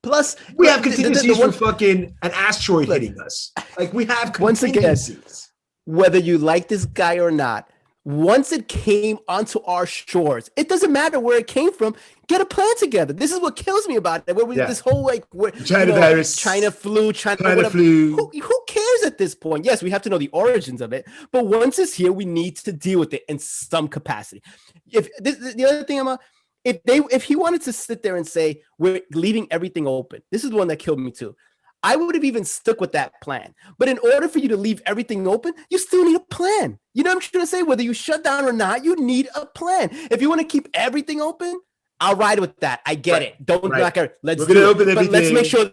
Plus, we have contingencies for fucking an asteroid hitting us. Like we have contingencies. Once again, whether you like this guy or not, once it came onto our shores, it doesn't matter where it came from. Get a plan together. This is what kills me about it. This whole China virus, China flu, China flu. Who cares at this point? Yes, we have to know the origins of it, but once it's here, we need to deal with it in some capacity. The other thing if he wanted to sit there and say we're leaving everything open, this is the one that killed me too. I would have even stuck with that plan. But in order for you to leave everything open, you still need a plan. You know what I'm trying to say? Whether you shut down or not, you need a plan. If you want to keep everything open, I'll ride with that. I get it. Don't knock it. Let's do it. But let's make sure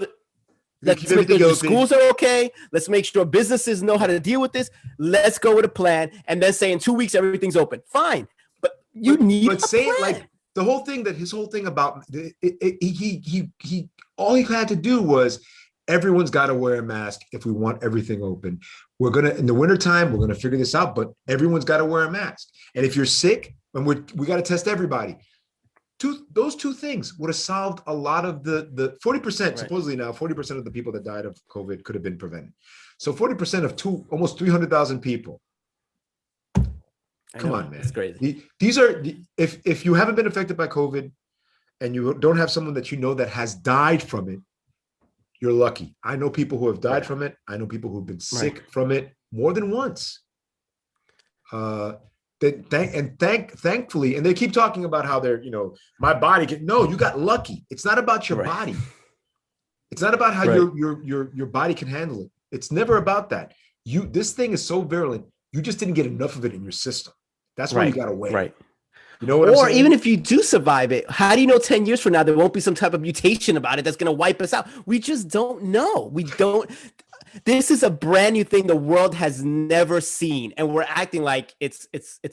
the schools are okay. Let's make sure businesses know how to deal with this. Let's go with a plan and then say in 2 weeks everything's open. Fine. But you need a plan. Like the whole thing about all he had to do was everyone's got to wear a mask if we want everything open. We're going to, in the wintertime, we're going to figure this out, but everyone's got to wear a mask. And if you're sick, and we got to test everybody. Those two things would have solved a lot of the 40%, supposedly now, 40% of the people that died of COVID could have been prevented. So 40% of almost 300,000 people. Come on, man. It's crazy. These are, if you haven't been affected by COVID and you don't have someone that that has died from it, you're lucky. I know people who have died from it. I know people who've been sick from it more than once. There Thankfully, and they keep talking about how they're, my body can. No, you got lucky. It's not about your body. It's not about how your body can handle it. It's never about that. This thing is so virulent. You just didn't get enough of it in your system. That's why you got away. Right. You know what I'm saying? Or even if you do survive it, how do you know 10 years from now there won't be some type of mutation about it that's going to wipe us out? We just don't know. We don't. This is a brand new thing the world has never seen, and we're acting like it's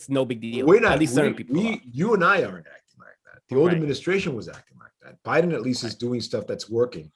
no big deal. We're not. At least certain people. You and I aren't acting like that. The old administration was acting like that. Biden at least is doing stuff that's working.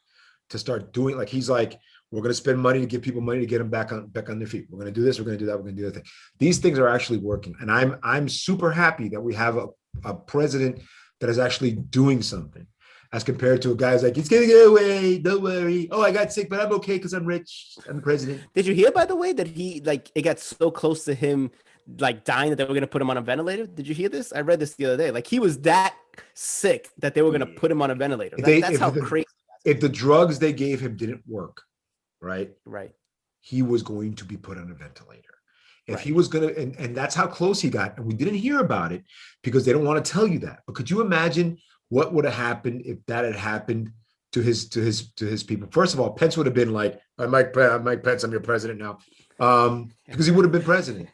To start doing, like, he's like, we're going to spend money to give people money to get them back on their feet. We're going to do this. We're going to do that. We're going to do that thing. These things are actually working, and I'm super happy that we have a president that is actually doing something, as compared to a guy who's like, it's going to go away. Don't worry. Oh, I got sick, but I'm okay because I'm rich. I'm the president. Did you hear, by the way, that it got so close to him dying that they were going to put him on a ventilator? Did you hear this? I read this the other day. Like, he was that sick that they were going to put him on a ventilator. That's how crazy. If the drugs they gave him didn't work, right, he was going to be put on a ventilator. If he was going to, and that's how close he got. And we didn't hear about it because they don't want to tell you that. But could you imagine what would have happened if that had happened to his people? First of all, Pence would have been like, I'm Mike Pence, I'm your president now, because he would have been president.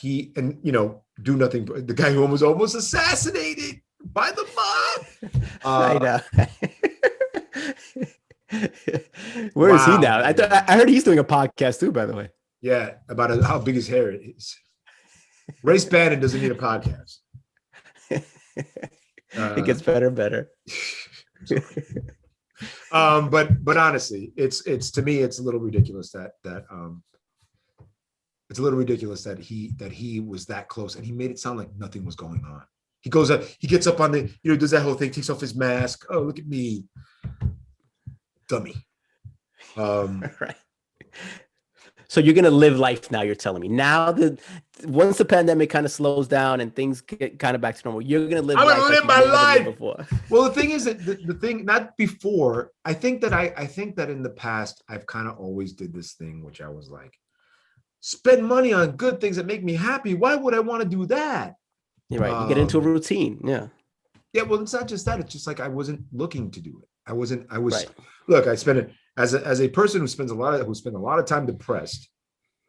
He do nothing. The guy who was almost assassinated by the mob. I know. Where is he now? I heard he's doing a podcast too, by the way. Yeah, about how big his hair is. Race Bannon doesn't need a podcast. It gets better and better. But honestly, it's to me, it's a little ridiculous that it's a little ridiculous that he was that close, and he made it sound like nothing was going on. He goes up, he gets up on the, does that whole thing, takes off his mask. Oh, look at me. Dummy. Right. So you're going to live life now, you're telling me. Now, once the pandemic kind of slows down and things get kind of back to normal, you're going to live life. I'm going to live my life. Before. Well, the thing is that the thing, not before, I think that in the past, I've kind of always did this thing, which I was like, spend money on good things that make me happy. Why would I want to do that? You're right. You get into a routine. Yeah. Yeah. Well, it's not just that. It's just like, I wasn't looking to do it. Look, I spent it as a person who spent a lot of time depressed,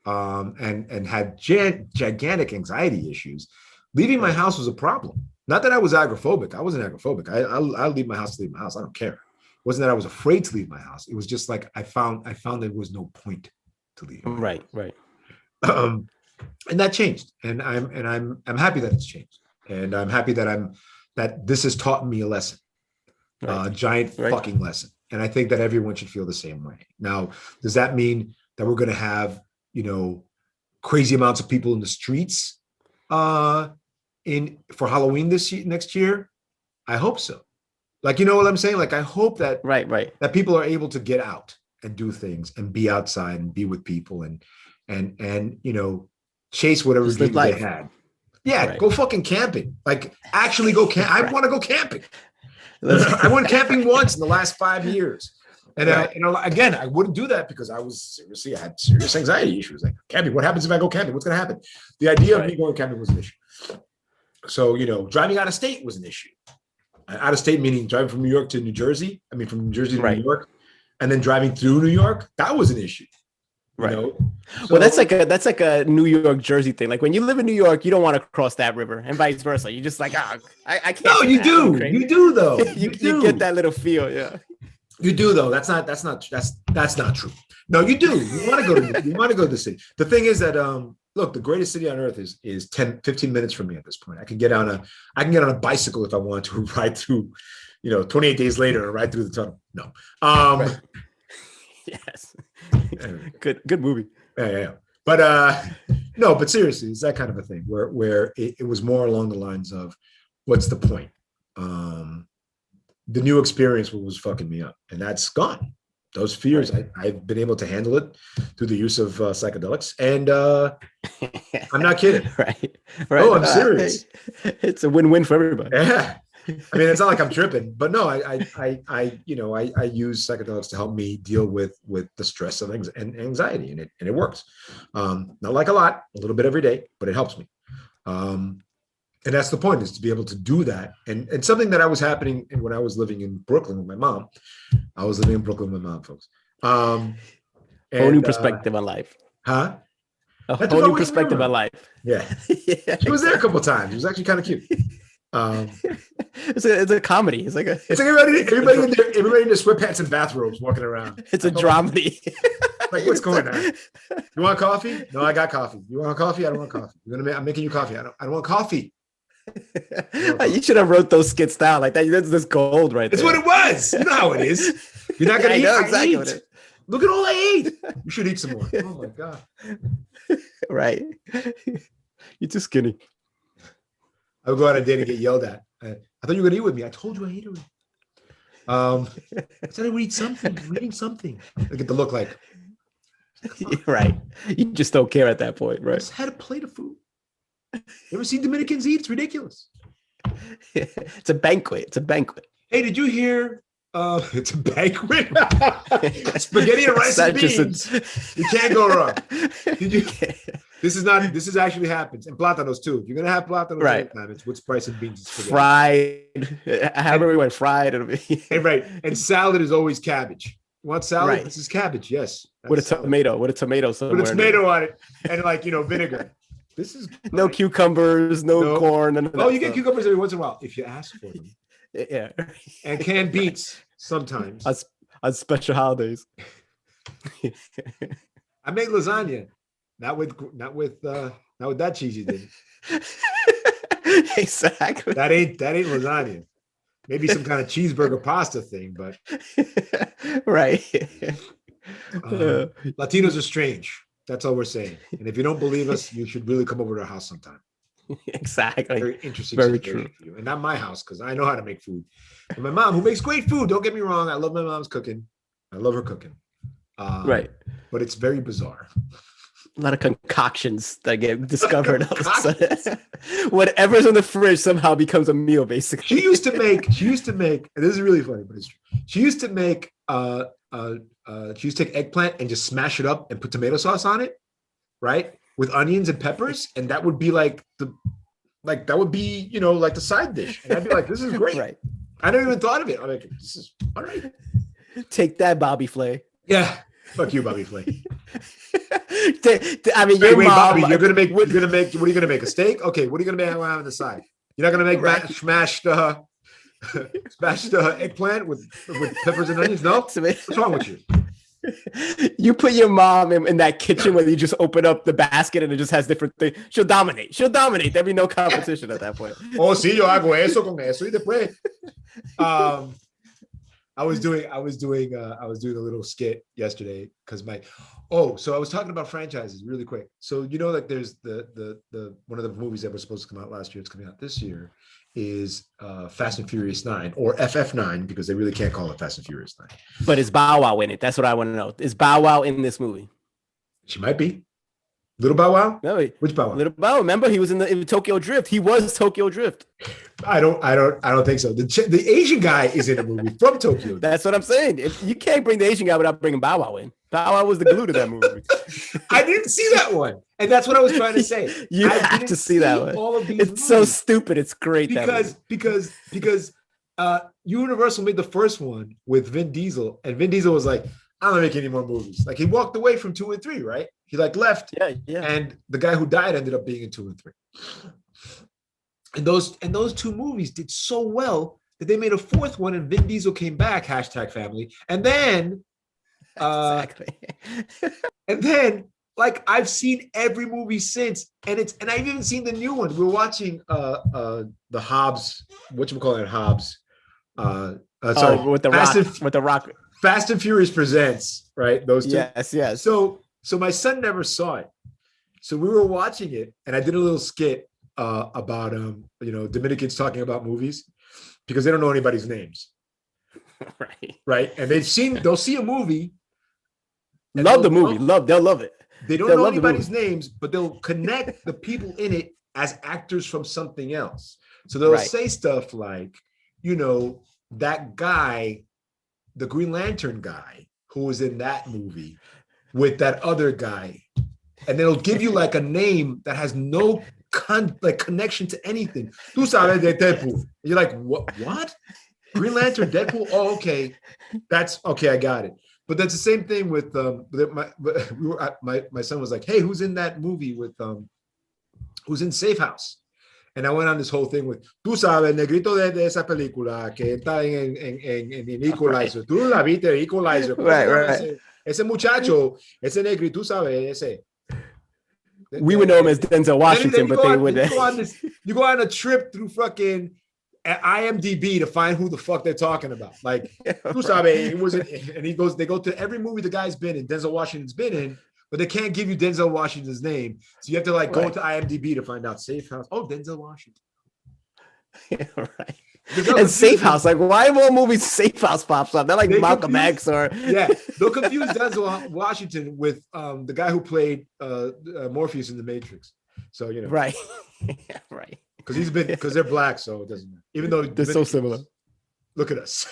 and had gigantic anxiety issues. Leaving my house was a problem. Not that I was agoraphobic. I wasn't agoraphobic. I'll leave my house to leave my house. I don't care. It wasn't that I was afraid to leave my house. It was just like, I found there was no point to leave. Right. And that changed, and I'm happy that it's changed, and I'm happy that this has taught me a lesson, giant fucking lesson, and I think that everyone should feel the same way. Now, does that mean that we're going to have crazy amounts of people in the streets for Halloween next year? I hope so. Like, you know what I'm saying? Like, I hope that that people are able to get out and do things and be outside and be with people and chase whatever dreams they had. Yeah, go fucking camping. Like, actually go camp. I want to go camping. I went camping once in the last 5 years. And again, I wouldn't do that because I had serious anxiety issues. Like, camping, what happens if I go camping? What's going to happen? The idea of me going camping was an issue. So, driving out of state was an issue. Out of state meaning driving from New York to New Jersey. I mean, from New Jersey to New York, and then driving through New York. That was an issue. Right. Well, that's like a New York, Jersey thing. Like, when you live in New York, you don't want to cross that river, and vice versa. You're just like, I can't. No, you do. You do though. You get that little feel. Yeah. You do though. That's not true. No, you do. You want to go to the city. The thing is that look, the greatest city on earth is 10-15 minutes from me at this point. I can get on a bicycle if I want to ride through, 28 days later, ride through the tunnel. No. Yes. Good movie. Yeah. But no, but seriously, it's that kind of a thing where it was more along the lines of, what's the point? The new experience was fucking me up, and that's gone. Those fears, I've been able to handle it through the use of psychedelics, and I'm not kidding. Right. Oh, I'm serious. It's a win-win for everybody. Yeah. I mean, it's not like I'm tripping, but no, I use psychedelics to help me deal with the stress and anxiety, and it works. Not like a lot, a little bit every day, but it helps me. And that's the point, is to be able to do that. And something that was happening when I was living in Brooklyn with my mom. I was living in Brooklyn with my mom, folks. Whole new perspective on life. Huh? A whole new perspective on life. Yeah. She was there a couple of times. It was actually kind of cute. It's a comedy. It's like everybody in their sweatpants and bathrobes walking around. It's a dramedy. Like, what's going on? You want coffee? No, I got coffee. You want coffee? I don't want coffee. I'm making you coffee. I don't want coffee. You should have wrote those skits down like that. That's gold right there. That's what it was. You know how it is. You're not gonna eat. Know exactly what it is. Look at all I ate. You should eat some more. Oh my god. Right. You're too skinny. I would go on a date and get yelled at. I thought you were gonna eat with me. I told you I ate it. I said I would eat something. I'm eating something. I get the look like. Right. You just don't care at that point, right? I just had a plate of food. You ever seen Dominicans eat? It's ridiculous. It's a banquet. It's a banquet. Hey, did you hear? It's a banquet. Spaghetti and rice and beans. You can't go wrong. Did you? This is actually happens. And plátanos too. If you're gonna have plátanos, right? Time, it's with rice and beans. Fried. However we went fried. It'll be right. And salad is always cabbage. You want salad? Right. This is cabbage. Yes. With a tomato. With a tomato. With a tomato on it, and vinegar. This is no cucumbers, no corn. You get cucumbers every once in a while if you ask for them. Yeah. And canned beets sometimes on special holidays. I make lasagna, not with that cheese you did. Exactly. That ain't lasagna. Maybe some kind of cheeseburger pasta thing, but right. Latinos are strange. That's all we're saying. And if you don't believe us, you should really come over to our house sometime. Exactly. Very interesting. Very true. For you. And not my house, because I know how to make food. And my mom, who makes great food, don't get me wrong. I love my mom's cooking. I love her cooking. Right. But it's very bizarre. A lot of concoctions that get discovered. Whatever's in the fridge somehow becomes a meal, basically. She used to make, and this is really funny, but it's true. She used to make she used to take eggplant and just smash it up and put tomato sauce on it, right? With onions and peppers, and that would be like the side dish. And I'd be like, this is great. Right. I never even thought of it. I'm like, this is all right. Take that, Bobby Flay. Yeah. Fuck you, Bobby Flay. I mean, wait, Bobby, you're gonna make. What are you gonna make? A steak? Okay. What are you gonna make on the side? You're not gonna make smashed eggplant with peppers and onions? No. What's wrong with you? You put your mom in that kitchen where you just open up the basket and it just has different things. She'll dominate. There'll be no competition at that point. Oh, sí, yo hago eso con eso y después. I was doing a little skit yesterday because so I was talking about franchises really quick. So like there's the one of the movies that was supposed to come out last year, it's coming out this year, is Fast and Furious 9 or FF9, because they really can't call it Fast and Furious 9. But is Bow Wow in it? That's what I want to know. Is Bow Wow in this movie? She might be. Little Bow Wow? No, which Bow Wow? Little Bow Wow. Remember, he was in Tokyo Drift. He was Tokyo Drift. I don't think so. The Asian guy is in a movie from Tokyo. That's what I'm saying. If you can't bring the Asian guy without bringing Bow Wow in. Bow Wow was the glue to that movie. I didn't see that one, and that's what I was trying to say. You have to see that one. All of these it's movies. So stupid. It's great. Because Universal made the first one with Vin Diesel, and Vin Diesel was like, I'm not making any more movies. Like, he walked away from 2 and 3, right? He left. Yeah. And the guy who died ended up being in 2 and 3. And those 2 movies did so well that they made a 4th one, and Vin Diesel came back, #family. And then exactly. And then I've seen every movie since, and I've even seen the new one. We're watching the Hobbs, whatchamacallit, Hobbs. With the Rock. Fast and Furious Presents, right? Those 2. Yes. So my son never saw it. So we were watching it, and I did a little skit about Dominicans talking about movies because they don't know anybody's names. Right. And they'll see a movie. Love the movie. They'll love it. They don't know anybody's names, but they'll connect the people in it as actors from something else. So they'll say stuff like, that guy, the Green Lantern guy who was in that movie with that other guy, and they'll give you like a name that has no connection to anything. Tú sabes de Deadpool. You're like, what? Green Lantern, Deadpool? Oh, okay. That's okay. I got it. But that's the same thing with my son was like, hey, who's in that movie with who's in Safe House? And I went on this whole thing with, tú sabes, negrito de esa película que está en Equalizer. Tú la viste, Equalizer. Right. Ese muchacho, ese negrito, tú sabes, ese. We would know him as Denzel Washington, but they would. You go on a trip through fucking IMDb to find who the fuck they're talking about. Like, tú sabes, it wasn't, and they go to every movie the guy's been in, Denzel Washington's been in, but they can't give you Denzel Washington's name. So you have to like go to IMDb to find out Safe House. Oh, Denzel Washington. Yeah, right. And Safe House, like why more movies Safe House pops up? They're like Malcolm X or they'll confuse Denzel Washington with the guy who played Morpheus in The Matrix. So right, yeah, right. Because they're black, so it doesn't matter. Even though they're so similar. Look at us.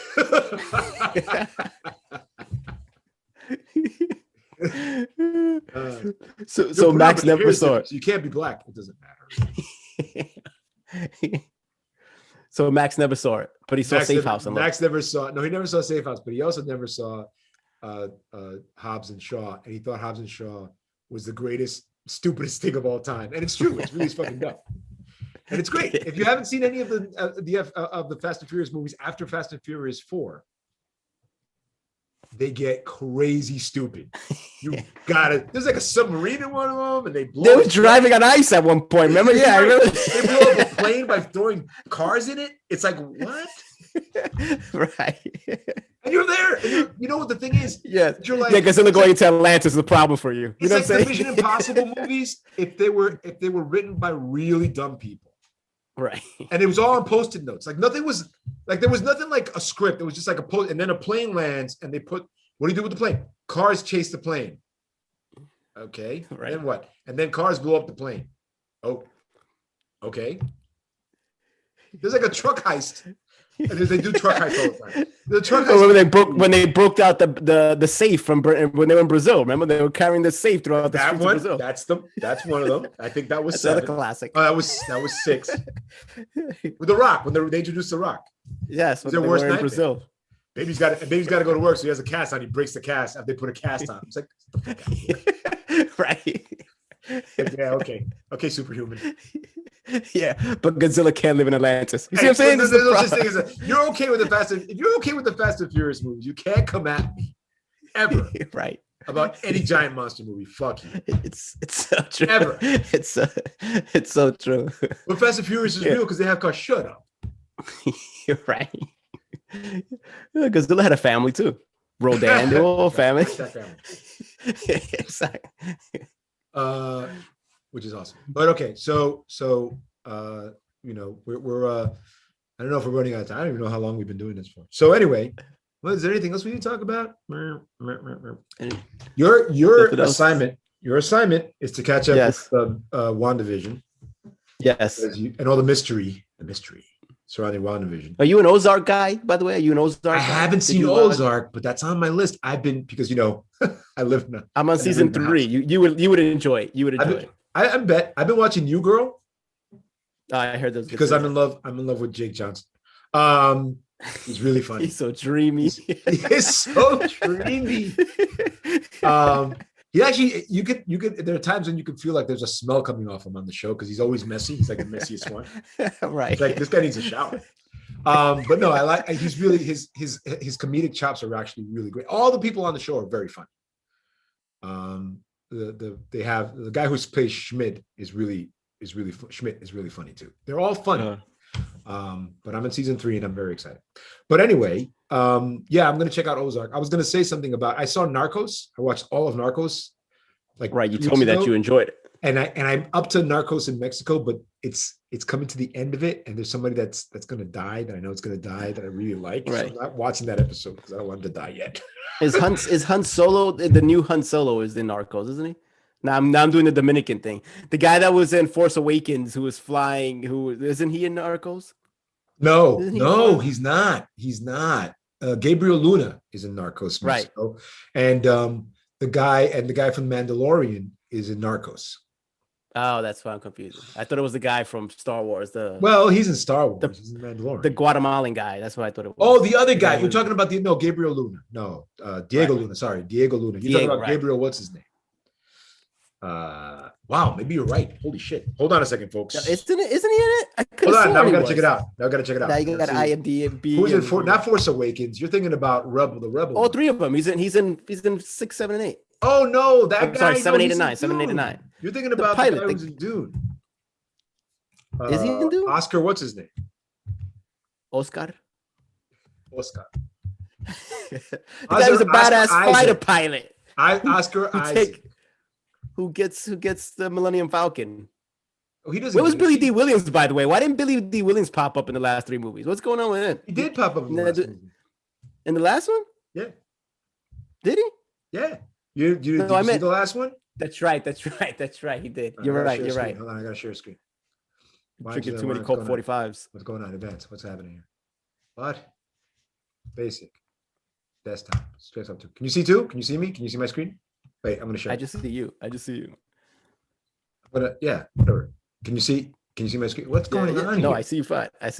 So Max never saw it. You can't be black. It doesn't matter. So Max never saw it, but he saw Safe House. Max never saw. No, he never saw Safe House, but he also never saw Hobbs and Shaw, and he thought Hobbs and Shaw was the greatest, stupidest thing of all time. And it's true. It's really fucking dumb. And it's great. If you haven't seen any of the Fast and Furious movies after Fast and Furious 4, they get crazy stupid. You got it. There's like a submarine in one of them, and they were driving on ice at one point. Remember? Yeah, I remember. They blew up a plane by throwing cars in it. It's like, what? Right. And you're there. And you know what the thing is? Yes. You're like, Godzilla going to Atlantis is a problem for you. You know it's like the Mission Impossible movies if they were written by really dumb people. Right. And it was all on post-it notes. Like nothing was like there was nothing like a script. It was just like a post, and then a plane lands, and they put, what do you do with the plane? Cars chase the plane. Okay. Right. Then what? And then cars blow up the plane. Oh, okay. There's like a truck heist. And they do truck heists all the time. The truck heist. When they broke out the safe from when they were in Brazil. Remember they were carrying the safe throughout the streets of Brazil. That's one of them. I think that was another classic. Oh, that was 6. With The Rock, when they introduced The Rock. Yes, when they were in Brazil. Baby's got to go to work, so he has a cast on. He breaks the cast after they put a cast on. It's like, right. Yeah, okay, superhuman. Yeah, but Godzilla can't live in Atlantis. You see what I'm saying? There's no such thing as you're okay with the Fast and Furious movies. You can't come at me ever, right? About any giant monster movie. Fuck you. It's so true. Ever. It's so true. But Fast and Furious is real because they have cars. Shut up. You're right. Godzilla had a family too. Rodan, the whole family. Exactly. Which is awesome. But okay, so we're I don't know if we're running out of time. I don't even know how long we've been doing this for. So anyway, is there anything else we need to talk about? Your assignment is to catch up with WandaVision. Yes. And all the mystery surrounding WandaVision. Are you an Ozark guy, by the way? Are you an Ozark? I haven't seen Ozark, but that's on my list. I've been, because I live in I'm on season 3. You would enjoy it. You would enjoy it. I bet. I've been watching New Girl. I heard those because I'm in love with Jake Johnson. He's really funny. He's so dreamy. He's so dreamy. He actually, you could. There are times when you could feel like there's a smell coming off him on the show because he's always messy. He's like the messiest one. Right. It's like this guy needs a shower. But no, he's really his comedic chops are actually really great. All the people on the show are very funny. They have the guy who plays Schmidt is really funny too. They're all funny. But I'm in season 3 and I'm very excited. But anyway, I'm gonna check out Ozark. I was gonna say something about, I saw Narcos. I watched all of Narcos. Right, you told me that you enjoyed it. And I'm up to Narcos in Mexico, but it's coming to the end of it, and there's somebody that's gonna die that I know it's gonna die that I really like. Right. So I'm not watching that episode because I don't want him to die yet. Is Han Solo, the new Han Solo is in Narcos, isn't he? Now I'm doing the Dominican thing. The guy that was in Force Awakens, who was flying, isn't he in Narcos? No, he's not. He's not. Gabriel Luna is in Narcos Mexico, right? And the guy from Mandalorian is in Narcos. Oh, that's why I'm confused. I thought it was the guy from Star Wars. Well, he's in Star Wars. He's in Mandalorian. The Guatemalan guy. That's what I thought it was. Oh, the other guy. You're talking about Gabriel Luna. No, Diego Luna. Sorry, Diego Luna. You're talking about Gabriel. What's his name? Wow, maybe you're right. Holy shit. Hold on a second, folks. Isn't he in it? Hold on. Now we gotta check it out. Now you got IMDb. Who's in not Force Awakens? You're thinking about the Rebel. All three of them. He's in 6, 7, and 8. Oh no, that guy. Sorry, 7, 8, and 9. 7, 8, and 9. You're thinking about the guy who's in Dune. Is he in Dune? Oscar, what's his name? Oscar. The guy was a badass fighter pilot. Oscar Isaac. Who gets the Millennium Falcon? Oh, he doesn't. Where was Billy D. Williams, by the way? Why didn't Billy D. Williams pop up in the last 3 movies? What's going on with him? He did pop up in the last movie. In the last one? Yeah. Did he? Yeah. Did you see the last one? That's right. He did. You're right. Hold on, I gotta share a screen. Drinking too many Colt 45s. What's going on? Events. What's happening here? What? Basic. Desktop. Straight up to. Can you see too? Can you see me? Can you see my screen? Wait, I'm gonna show. I just see you. But yeah, whatever. Can you see my screen? What's going on here? No, I see you fine. I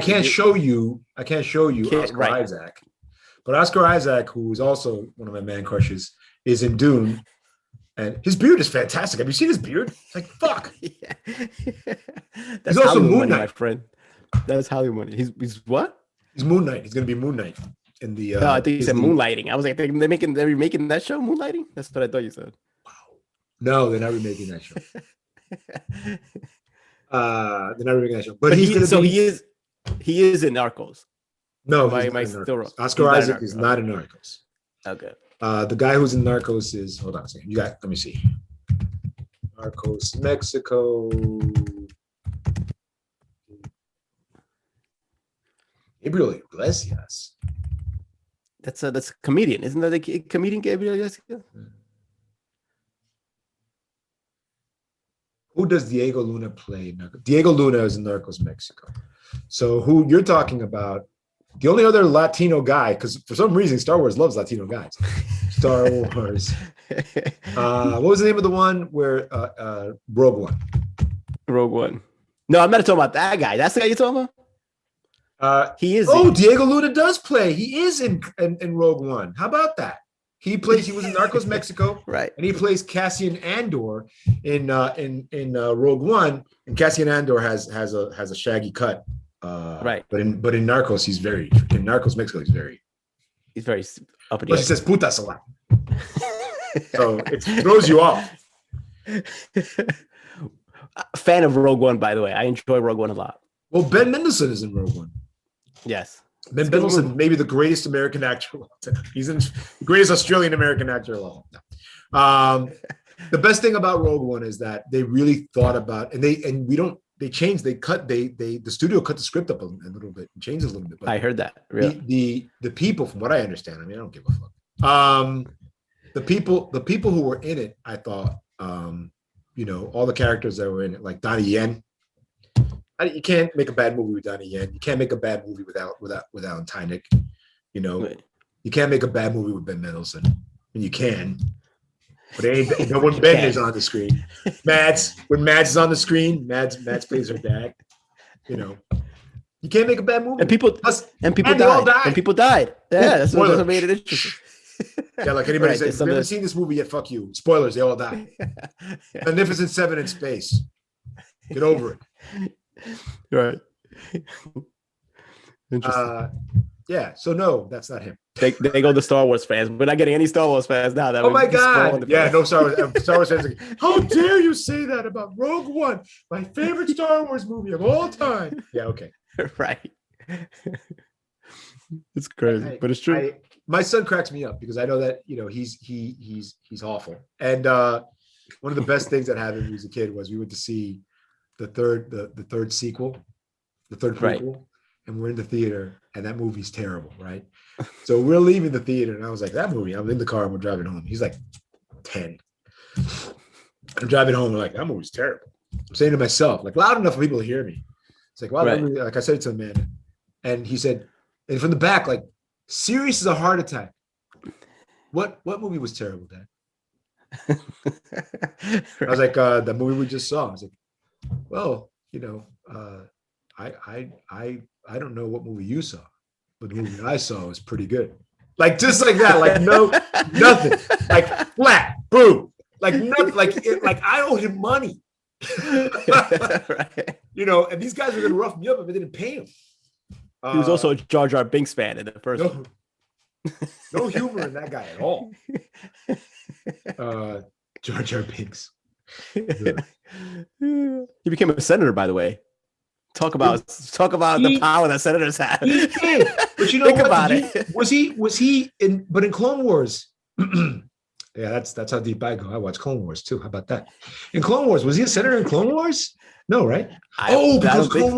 can't show you Oscar Isaac. But Oscar Isaac, who is also one of my man crushes, is in Dune. And his beard is fantastic. Have you seen his beard? It's like, fuck. Yeah. He's also Moon Knight, my friend. That's Hollywood money. He's what? He's Moon Knight. He's going to be Moon Knight in the. No, I think you said Moonlighting. I was like, they're remaking that show, Moonlighting. That's what I thought you said. Wow. No, they're not remaking that show. They're not remaking that show. But he is in Narcos. No, Oscar Isaac is not in Narcos. Okay. The guy who's in Narcos is, hold on a second. Let me see. Narcos, Mexico. Gabriel Iglesias. That's a comedian. Isn't that a comedian, Gabriel Iglesias? Who does Diego Luna play in Narcos? Diego Luna is in Narcos, Mexico. So who you're talking about, the only other Latino guy, because for some reason Star Wars loves Latino guys. Star Wars. What was the name of the one where Rogue One? Rogue One. No, I'm not talking about that guy. That's the guy you're talking about? He is. Oh, Diego Luna does play. He is in Rogue One. How about that? He was in Narcos Mexico, right? And he plays Cassian Andor in Rogue One. And Cassian Andor has a shaggy cut. Right. But in Narcos, he's very Mexico. He's very up in the But he says putas a lot. So it throws you off. Fan of Rogue One, by the way. I enjoy Rogue One a lot. Well, Ben Mendelsohn is in Rogue One. Yes. Ben Mendelsohn, maybe the greatest American actor of all time. He's the greatest Australian American actor of all time. The best thing about Rogue One is that they really thought about, the studio cut the script up a little bit and changed it a little bit. But I heard that. Really? The people, from what I understand, I don't give a fuck. The people who were in it, I thought, all the characters that were in it, like Donnie Yen. You can't make a bad movie with Donnie Yen. You can't make a bad movie without Tynick. Right. You can't make a bad movie with Ben Mendelsohn. And you can. But when Ben is on the screen. When Mads is on the screen, Mads plays her dad. You can't make a bad movie. And people died. And people died. Yeah, that's what made it interesting. Yeah, like anybody said, if you haven't seen this movie yet, fuck you. Spoilers, they all die. Yeah. Magnificent Seven in space. Get over it. Right. Interesting. Yeah, so no, that's not him. They go the Star Wars fans. We're not getting any Star Wars fans now. Oh my God. Yeah, no Star Wars. Star Wars fans. How dare you say that about Rogue One, my favorite Star Wars movie of all time? Yeah, okay. Right. It's crazy, but it's true. My son cracks me up because I know that he's awful. And one of the best things that happened when he was a kid was we went to see the third sequel, the third prequel, right. And we're in the theater, and that movie's terrible, right? So we're leaving the theater, and I was like, that movie. I'm in the car, and we're driving home. He's like 10. I'm driving home, and like, that movie's terrible. I'm saying to myself, like, loud enough for people to hear me. It's like, wow, like I said it to him, man. And he said, and from the back, like, serious as a heart attack. What movie was terrible, Dad? I was like, the movie we just saw. I was like, well, I don't know what movie you saw, but the movie I saw was pretty good. Like just like that, like no, nothing, like flat, boom, like nothing, like I owed him money. Right. And these guys were gonna rough me up if I didn't pay him. He was also a Jar Jar Binks fan in the first one. No humor in that guy at all. Jar Jar Binks. He became a senator, by the way. Talk about the power that senators have. He did. But you know Think what? about it. Was he in? But in Clone Wars, yeah, that's how deep I go. I watch Clone Wars too. How about that? In Clone Wars, was he a senator in Clone Wars? No, right? Because Clone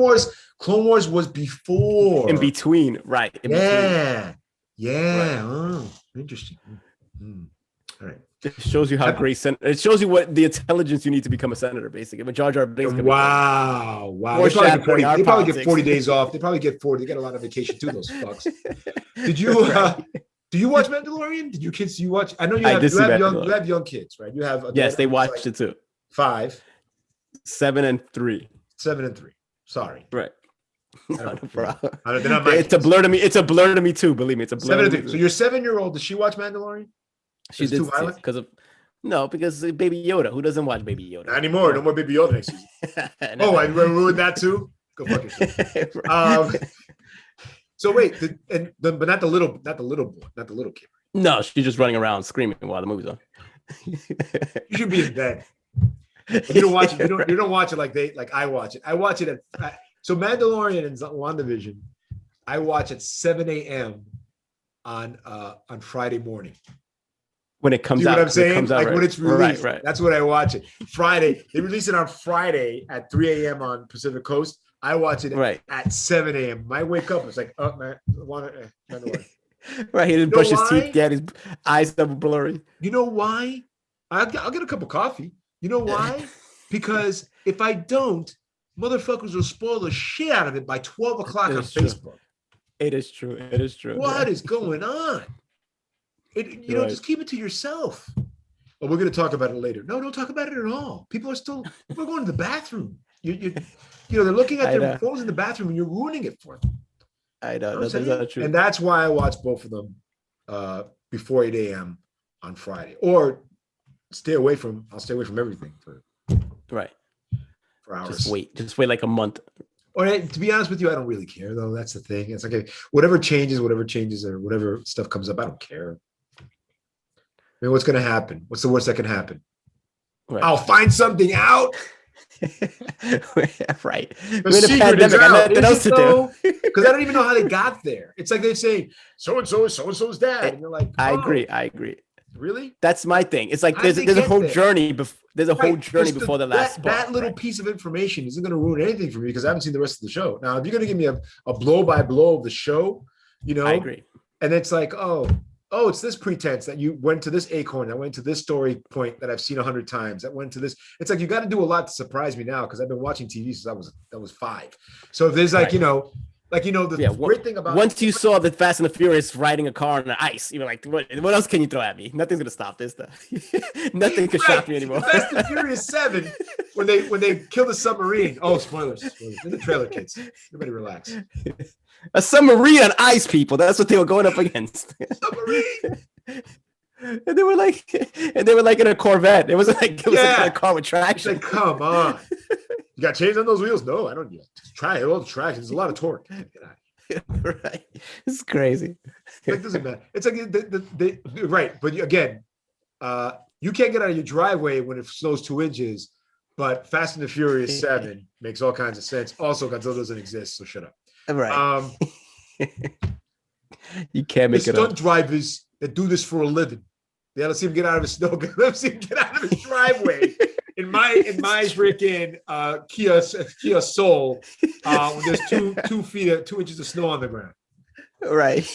Wars was before. In between, right? Yeah. Right. Oh, interesting. All right. It shows you how great it shows you what the intelligence you need to become a senator, basically. But Jar Jar Binks. Wow. They probably get 40 days off. They probably get 40. They get a lot of vacation too, those fucks. Did you do you watch Mandalorian? Did your kids watch? I know you have young kids, right? You have yes, they watched it too. 5, 7, and 3. 7 and 3. Sorry. Right. It's a blur to me. It's a blur to me too. Believe me, it's a blur. 7 and 3. So your 7-year-old, does she watch Mandalorian? She did because Baby Yoda. Who doesn't watch Baby Yoda? Not anymore. No more Baby Yoda next season. I ruined that too. Go fuck yourself. So wait, but not the little boy, not the little kid. No, she's just running around screaming while the movie's on. You should be in bed. You don't watch it. You don't watch it like I watch it. I watch it so Mandalorian and WandaVision. I watch at 7 a.m. on Friday morning. When it comes out, what I'm saying? When it's released, right. That's when I watch it. Friday, they release it on Friday at 3 a.m. on Pacific Coast. I watch it at 7 a.m. I wake up, it's like, oh man, right. He didn't brush his teeth yet. His eyes double blurry. You know why? I'll get a cup of coffee. You know why? Because if I don't, motherfuckers will spoil the shit out of it by 12 o'clock on Facebook. It is true. What is going on? Just keep it to yourself. Well, we're going to talk about it later. No, don't talk about it at all. People are we're going to the bathroom. They're looking at their phones in the bathroom and you're ruining it for them. I know. That's not true. And that's why I watch both of them before 8 a.m. on Friday. Or I'll stay away from everything for hours. Just wait like a month. Or to be honest with you, I don't really care though. That's the thing. It's like whatever changes or whatever stuff comes up, I don't care. I mean, what's going to happen? What's the worst that can happen? Right. I'll find something out. Right. The secret is out. Nothing else to do. Because I don't even know how they got there. It's like they say, so-and-so is so-and-so's dad. And you're like, I agree. Really? That's my thing. It's like there's a whole journey. There's a whole journey before the last spark. That little piece of information isn't going to ruin anything for me because I haven't seen the rest of the show. Now, if you're going to give me a blow-by-blow of the show, I agree. And it's like, oh, it's this pretense that you went to this acorn, that went to this story point that I've seen 100 times, that went to this. It's like you got to do a lot to surprise me now because I've been watching TV since I was 5. So if there's the great thing about once you saw the Fast and the Furious riding a car on the ice, you were like, what else can you throw at me? Nothing's gonna stop this stuff. Nothing can shock me anymore. Fast and Furious 7 when they kill the submarine. Oh, spoilers. In the trailer, kids. Everybody relax. A submarine on ice, people. That's what they were going up against. Submarine. And they were like in a Corvette. It was like a car with traction. Like, come on. You got chains on those wheels? No, I don't yet. Just try it. All the traction. There's a lot of torque. Right. It's crazy. It doesn't matter. It's like right. But again, you can't get out of your driveway when it snows 2 inches. But Fast and the Furious 7 makes all kinds of sense. Also, Godzilla doesn't exist, so shut up. Right. You can't make it up. Stunt drivers that do this for a living. They let him get out of his snow. Let him get out of his driveway. In my freaking Kia Soul, when there's 2 inches of snow on the ground. Right.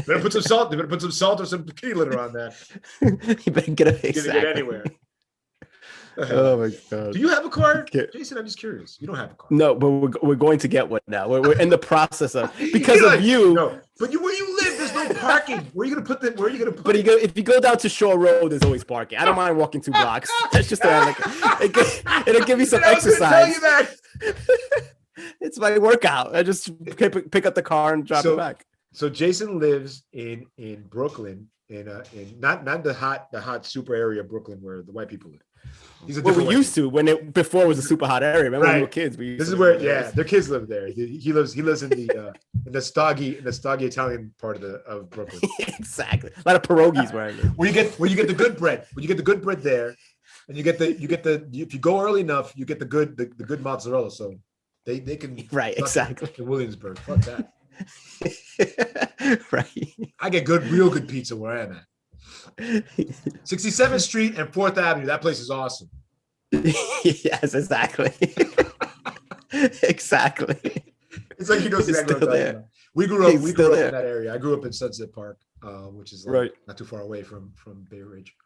Better put some salt. They better put some salt or some tequila on that. You better get it anywhere. Oh my god! Do you have a car, Jason? I'm just curious. You don't have a car. No, but we're going to get one now. We're in the process of because of you. No, but where you live, there's no parking. Where are you gonna put that? Where are you gonna put? But if you go down to Shore Road, there's always parking. I don't mind walking 2 blocks. That's just it'll give me some exercise. I was gonna tell you that. It's my workout. I just pick up the car and drop it back. So Jason lives in Brooklyn, in not the hot super area of Brooklyn where the white people live. We used to before it was a super hot area. Remember when we were kids? This is where their kids live there. He lives in the stoggy Italian part of Brooklyn. Exactly. A lot of pierogies where I live. Where you get the good bread. When you get the good bread there, and you get the if you go early enough, you get the good mozzarella. So they can exactly in Williamsburg. Fuck that. Right. I get real good pizza where I am at. 67th Street and 4th Avenue. That place is awesome. Yes, exactly. Exactly. It's like still there. We grew up in that area. I grew up in Sunset Park, which is not too far away from Bay Ridge.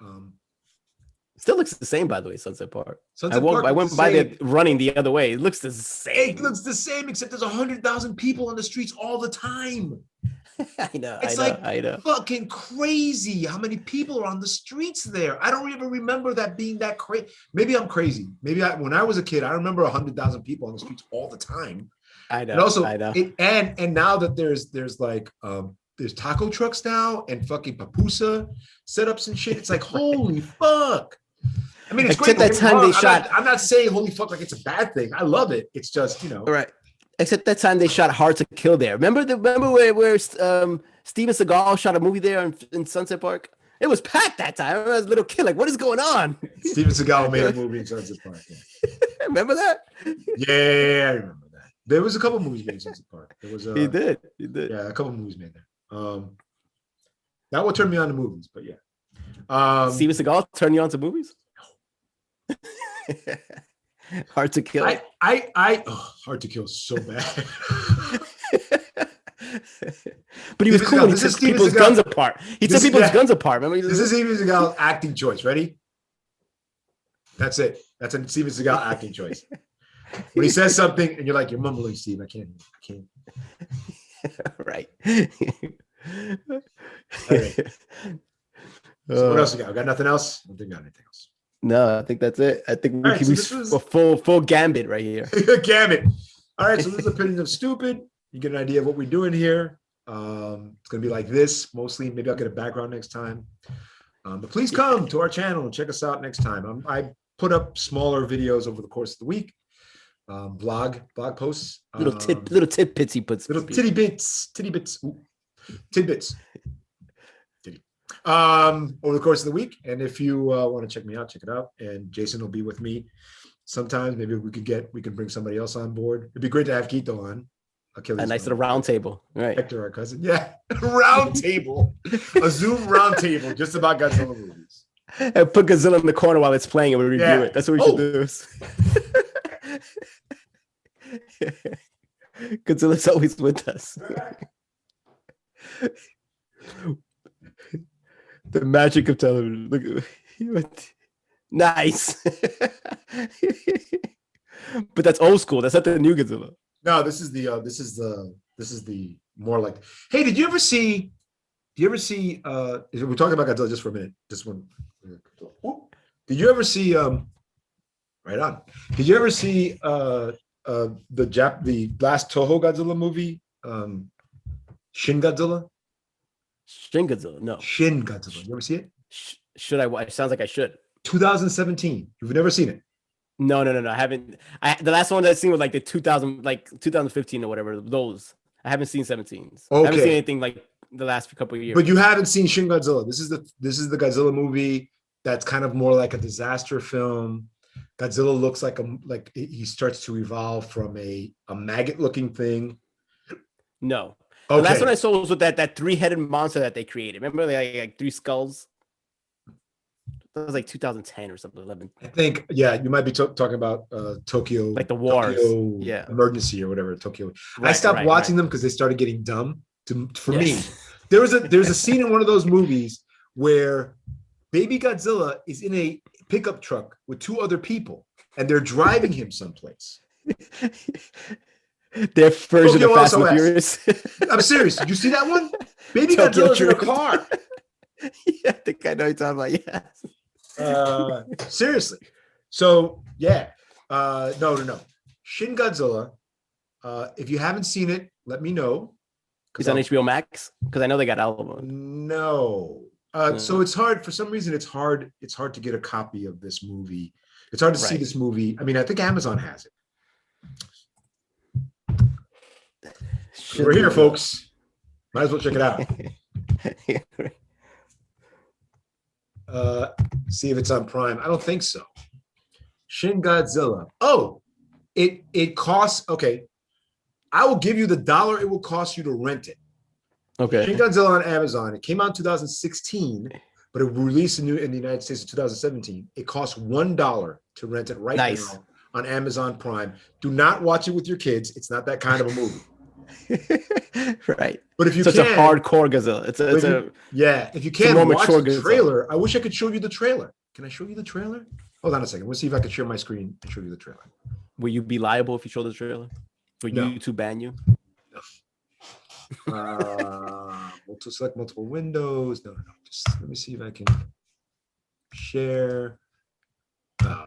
Still looks the same, by the way, Sunset Park. I went by there running the other way. It looks the same. It looks the same, except there's 100,000 people on the streets all the time. I know. I know. Fucking crazy how many people are on the streets there. I don't even remember that being that crazy. Maybe I'm crazy. When I was a kid, I remember 100,000 people on the streets all the time. I know. And also, I know. And now that there's taco trucks now and fucking papusa setups and shit. It's like holy fuck. I mean, it's great. That time they shot. I'm not saying holy fuck like it's a bad thing. I love it. It's just right. Except that time they shot Hard to Kill there. Remember where Steven Seagal shot a movie there in Sunset Park? It was packed that time. I was a little kid, like, what is going on? Steven Seagal made a movie in Sunset Park. Yeah. Remember that? Yeah, I remember that. There was a couple movies made in Sunset Park. There was He did. Yeah, a couple movies made there. That will turn me on to movies, but yeah. Steven Seagal turned you on to movies? Hard to Kill. Hard to Kill is so bad. But he was cool when he took people's guns apart. He took people's guns apart. Remember? This is Steven Seagal's acting choice. Ready? That's it. That's a Steven Seagal acting choice. When he says something and you're like, you're mumbling, Steve. I can't. Right. All right. So what else we got? We got nothing else? I don't think we got anything else. No, I think that's it. I think we a full gambit right here. Gambit. All right, so this is Opinions of Stupid. You get an idea of what we're doing here. It's going to be like this, mostly. Maybe I'll get a background next time. But please come to our channel and check us out next time. I put up smaller videos over the course of the week. Blog posts. Little tidbits he puts. Little tidbits. Ooh. Tidbits. Over the course of the week. And if you want to check me out, check it out. And Jason will be with me sometimes. Maybe we can bring somebody else on board. It'd be great to have Quito on. A nice little round table. Right. Hector, our cousin. Yeah. Round table. A Zoom round table just about Godzilla movies. And put Godzilla in the corner while it's playing and we review it. That's what we should do. Godzilla's always with us. The magic of television. Look, nice. But that's old school. That's not the new Godzilla. No, this is the more like. Hey, did you ever see? We're talking about Godzilla just for a minute. Just one. Did you ever see? Right on. Did you ever see the last Toho Godzilla movie? Shin Godzilla. Shin Godzilla, no. Shin Godzilla. You ever see it? Should I? It sounds like I should. 2017. You've never seen it? No. I haven't. The last one that I've seen was like the 2015 or whatever. Those I haven't seen 17s. Okay. I haven't seen anything like the last couple of years. But you haven't seen Shin Godzilla. This is the Godzilla movie that's kind of more like a disaster film. Godzilla looks like he starts to evolve from a maggot-looking thing. No. Okay. The last one I saw was with that 3-headed monster that they created. Remember, they like 3 skulls. That was like 2010 or something. 11. I think, yeah, you might be talking about Tokyo, like the wars, Tokyo Emergency or whatever. Tokyo. Right, I stopped watching them because they started getting dumb. For me, there's a scene in one of those movies where Baby Godzilla is in a pickup truck with 2 other people, and they're driving him someplace. Their version Tokyo of Fast and SOS. Furious. I'm serious. Did you see that one? Baby Tokyo Godzilla's in a Drift. car. Yeah, I think I know what you're talking about. Yes. Seriously. So yeah. No. Shin Godzilla. If you haven't seen it, let me know. It's on HBO Max because I know they got all of them. No. So it's hard. For some reason, it's hard to get a copy of this movie. It's hard to see this movie. I mean, I think Amazon has it. We're here, folks. Might as well check it out. See if it's on Prime. I don't think so. Shin Godzilla. Oh, it costs. Okay, I will give you the dollar it will cost you to rent it. Okay. Shin Godzilla on Amazon. It came out in 2016, but it released in the United States in 2017. It costs $1 to rent it right now on Amazon Prime. Do not watch it with your kids. It's not that kind of a movie. Right. But if you it's a hardcore Godzilla. If you can watch the Godzilla. trailer, I wish I could show you the trailer. Can I show you the trailer? Hold on a second. Let's see if I can share my screen and show you the trailer. Will you be liable if you show the trailer? Will YouTube ban you? Select multiple windows. No. Just let me see if I can share. I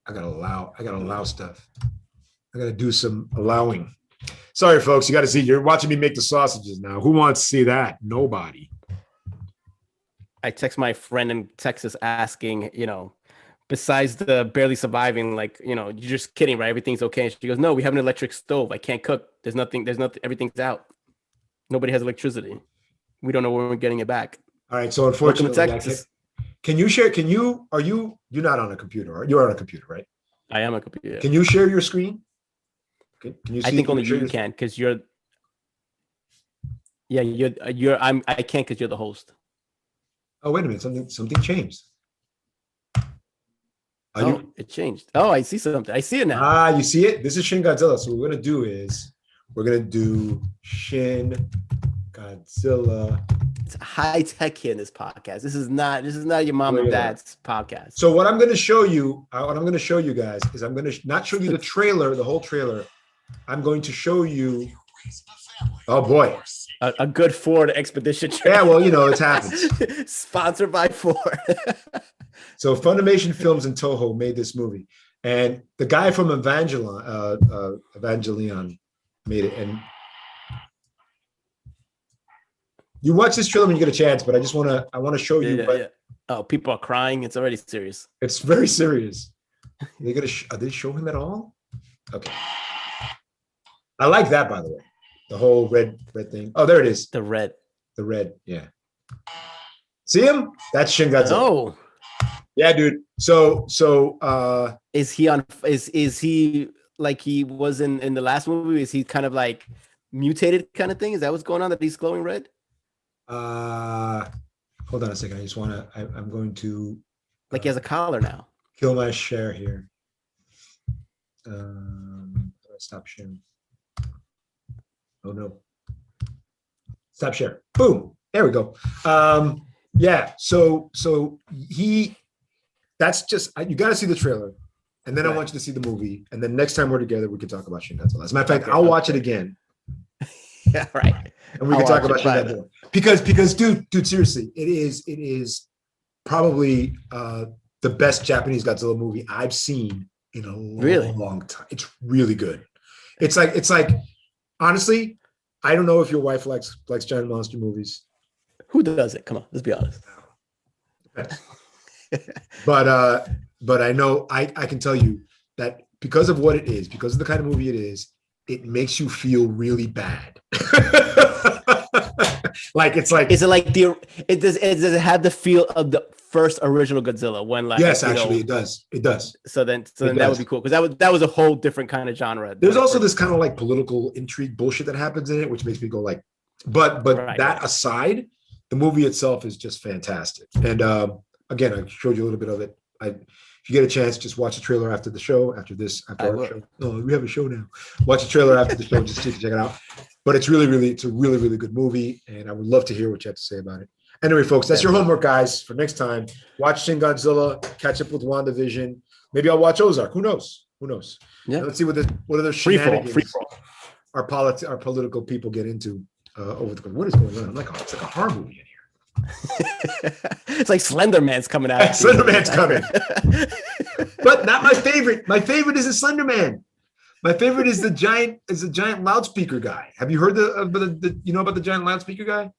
gotta allow stuff. I gotta do some allowing. Sorry, folks. You got to see. You're watching me make the sausages now. Who wants to see that? Nobody. I text my friend in Texas asking, besides the barely surviving, you're just kidding, right? Everything's okay. And she goes, no, we have an electric stove. I can't cook. There's nothing. Everything's out. Nobody has electricity. We don't know when we're getting it back. All right. So unfortunately, can you share? You're not on a computer. You're on a computer, right? I am a computer. Can you share your screen? Can you see? I think only you can because you're. Yeah, I can't because you're the host. Oh, wait a minute. Something changed. It changed. Oh, I see something. I see it now. You see it? This is Shin Godzilla. So what we're gonna do is we're gonna do Shin Godzilla. It's high tech here in this podcast. This is not your mom and dad's podcast. So what I'm gonna show you, guys, is I'm gonna not show you the trailer, the whole trailer. I'm going to show you. Oh boy. A good Ford Expedition. Yeah, well, it happens. Sponsored by Ford. So Funimation Films and Toho made this movie, and the guy from Evangelion made it. And you watch this trailer when you get a chance, but I want to show you. Yeah. Oh, people are crying. It's already serious. It's very serious. Are they show him at all? Okay. I like that, by the way. The whole red thing. Oh, there it is. The red, yeah. See him? That's Shin Godzilla. Oh. Yeah, dude. So is he on is he like he was in the last movie? Is he kind of like mutated kind of thing? Is that what's going on that he's glowing red? Hold on a second. I'm going to he has a collar now. Kill my share here. Stop sharing. Oh no. Stop share. Boom. There we go. Yeah. So that's just, you got to see the trailer, and then I want you to see the movie, and then next time we're together, we can talk about Shin Godzilla. As a matter of fact, I'll watch it again. Yeah, right. And we can talk about Shin Godzilla because dude, seriously, it is probably the best Japanese Godzilla movie I've seen in a long time. It's really good. It's like honestly, I don't know if your wife likes giant monster movies. Who does it? Come on, let's be honest. But I know I can tell you that because of what it is, because of the kind of movie it is, it makes you feel really bad. Does it have the feel of the first original Godzilla when yes, actually it does. So then that would be cool because that was a whole different kind of genre. There's also this kind of like political intrigue bullshit that happens in it, which makes me go like, but that aside, the movie itself is just fantastic. And again, I showed you a little bit of it. If you get a chance, just watch the trailer after the show, after our show. Oh, we have a show now. Watch the trailer after the show, just so you can check it out. But it's a really, really good movie, and I would love to hear what you have to say about it. Anyway, folks, that's your homework, guys, for next time. Watch Shin Godzilla, catch up with WandaVision. Maybe I'll watch Ozark. Who knows? Yeah. Let's see what other shenanigans our political people get into over the. What is going on? It's like a horror movie in here. It's like Slender Man's coming out. Slender Man's coming. But not my favorite. My favorite isn't Slender Man. My favorite is the giant loudspeaker guy. Have you heard about the giant loudspeaker guy?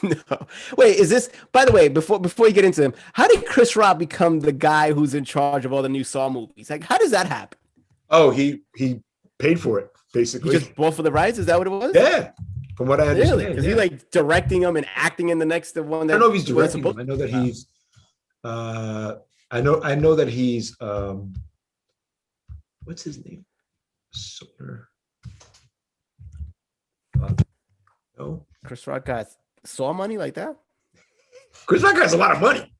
No. Wait, is this, by the way, before you get into him, how did Chris Rock become the guy who's in charge of all the new Saw movies? Like, how does that happen? Oh, he paid for it, basically. He just bought for the rights? Is that what it was? Yeah. From what I understand. Really? Is he like directing them and acting in the next one? I don't know if he's directing them. I know that he's I know that he's what's his name? Solar. No. Chris Rock got Saw money like that? Chris Rock has a lot of money.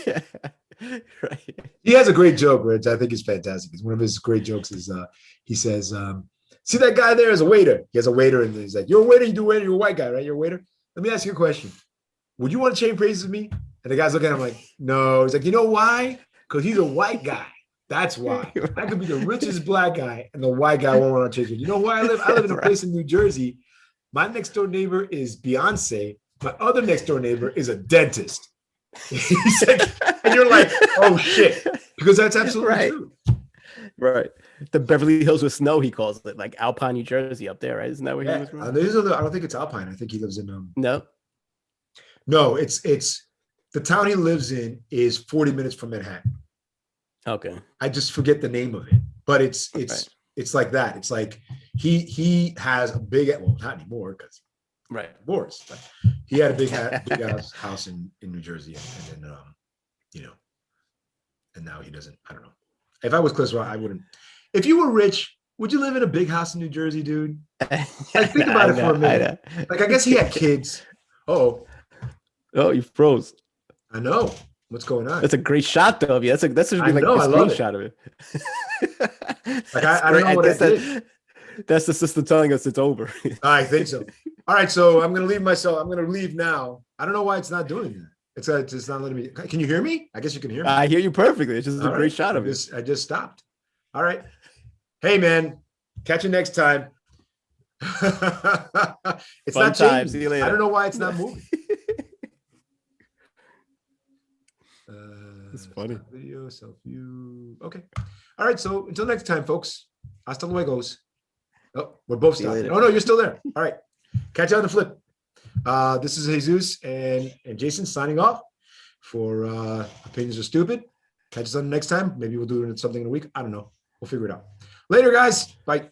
Yeah. Right. He has a great joke, which I think is fantastic. One of his great jokes is he says, see that guy there is a waiter. He has a waiter, and he's like, you're a waiter, you do waiter, you're a white guy, right? You're a waiter. Let me ask you a question. Would you want to trade places with me? And the guy's looking at him like, no. He's like, you know why? Because he's a white guy. That's why. I could be the richest black guy, and the white guy won't want to trade with you. You know where I live? I live in a place in New Jersey. My next door neighbor is Beyonce. My other next door neighbor is a dentist. He's like, and you're like, oh shit, because that's absolutely true. Right. The Beverly Hills with snow, he calls it, like Alpine, New Jersey, up there, right? Isn't that where he was from? I don't think it's Alpine. I think he lives in No, it's the town he lives in is 40 minutes from Manhattan. Okay. I just forget the name of it, but it's like that. It's like he has a big, well, not anymore because divorced, but he had a big house in New Jersey, and then and now he doesn't. I don't know. If I was Chris Rock, I wouldn't. If you were rich, would you live in a big house in New Jersey, dude? Like, think about it for a minute. Like, I guess he had kids. Oh, you froze. I know. What's going on? That's a great shot, though. Yeah, that should be like a screenshot of it. Like, I don't know what I did. That's the system telling us it's over. I think so. All right, so I'm going to leave myself. I'm going to leave now. I don't know why it's not doing that. It's not letting me. Can you hear me? I guess you can hear me. I hear you perfectly. It's just a great shot of it. I just stopped. All right. Hey, man. Catch you next time. It's Fun not time. changing. See you later. I don't know why it's not moving. It's funny. Video, self-view. Okay. All right. So until next time, folks. Hasta luego. Oh, we're both stopping. Oh, no, you're still there. All right. Catch you on the flip. This is Jesus and Jason signing off for Opinions Are Stupid. Catch us on the next time. Maybe we'll do something in a week. I don't know. We'll figure it out. Later, guys. Bye.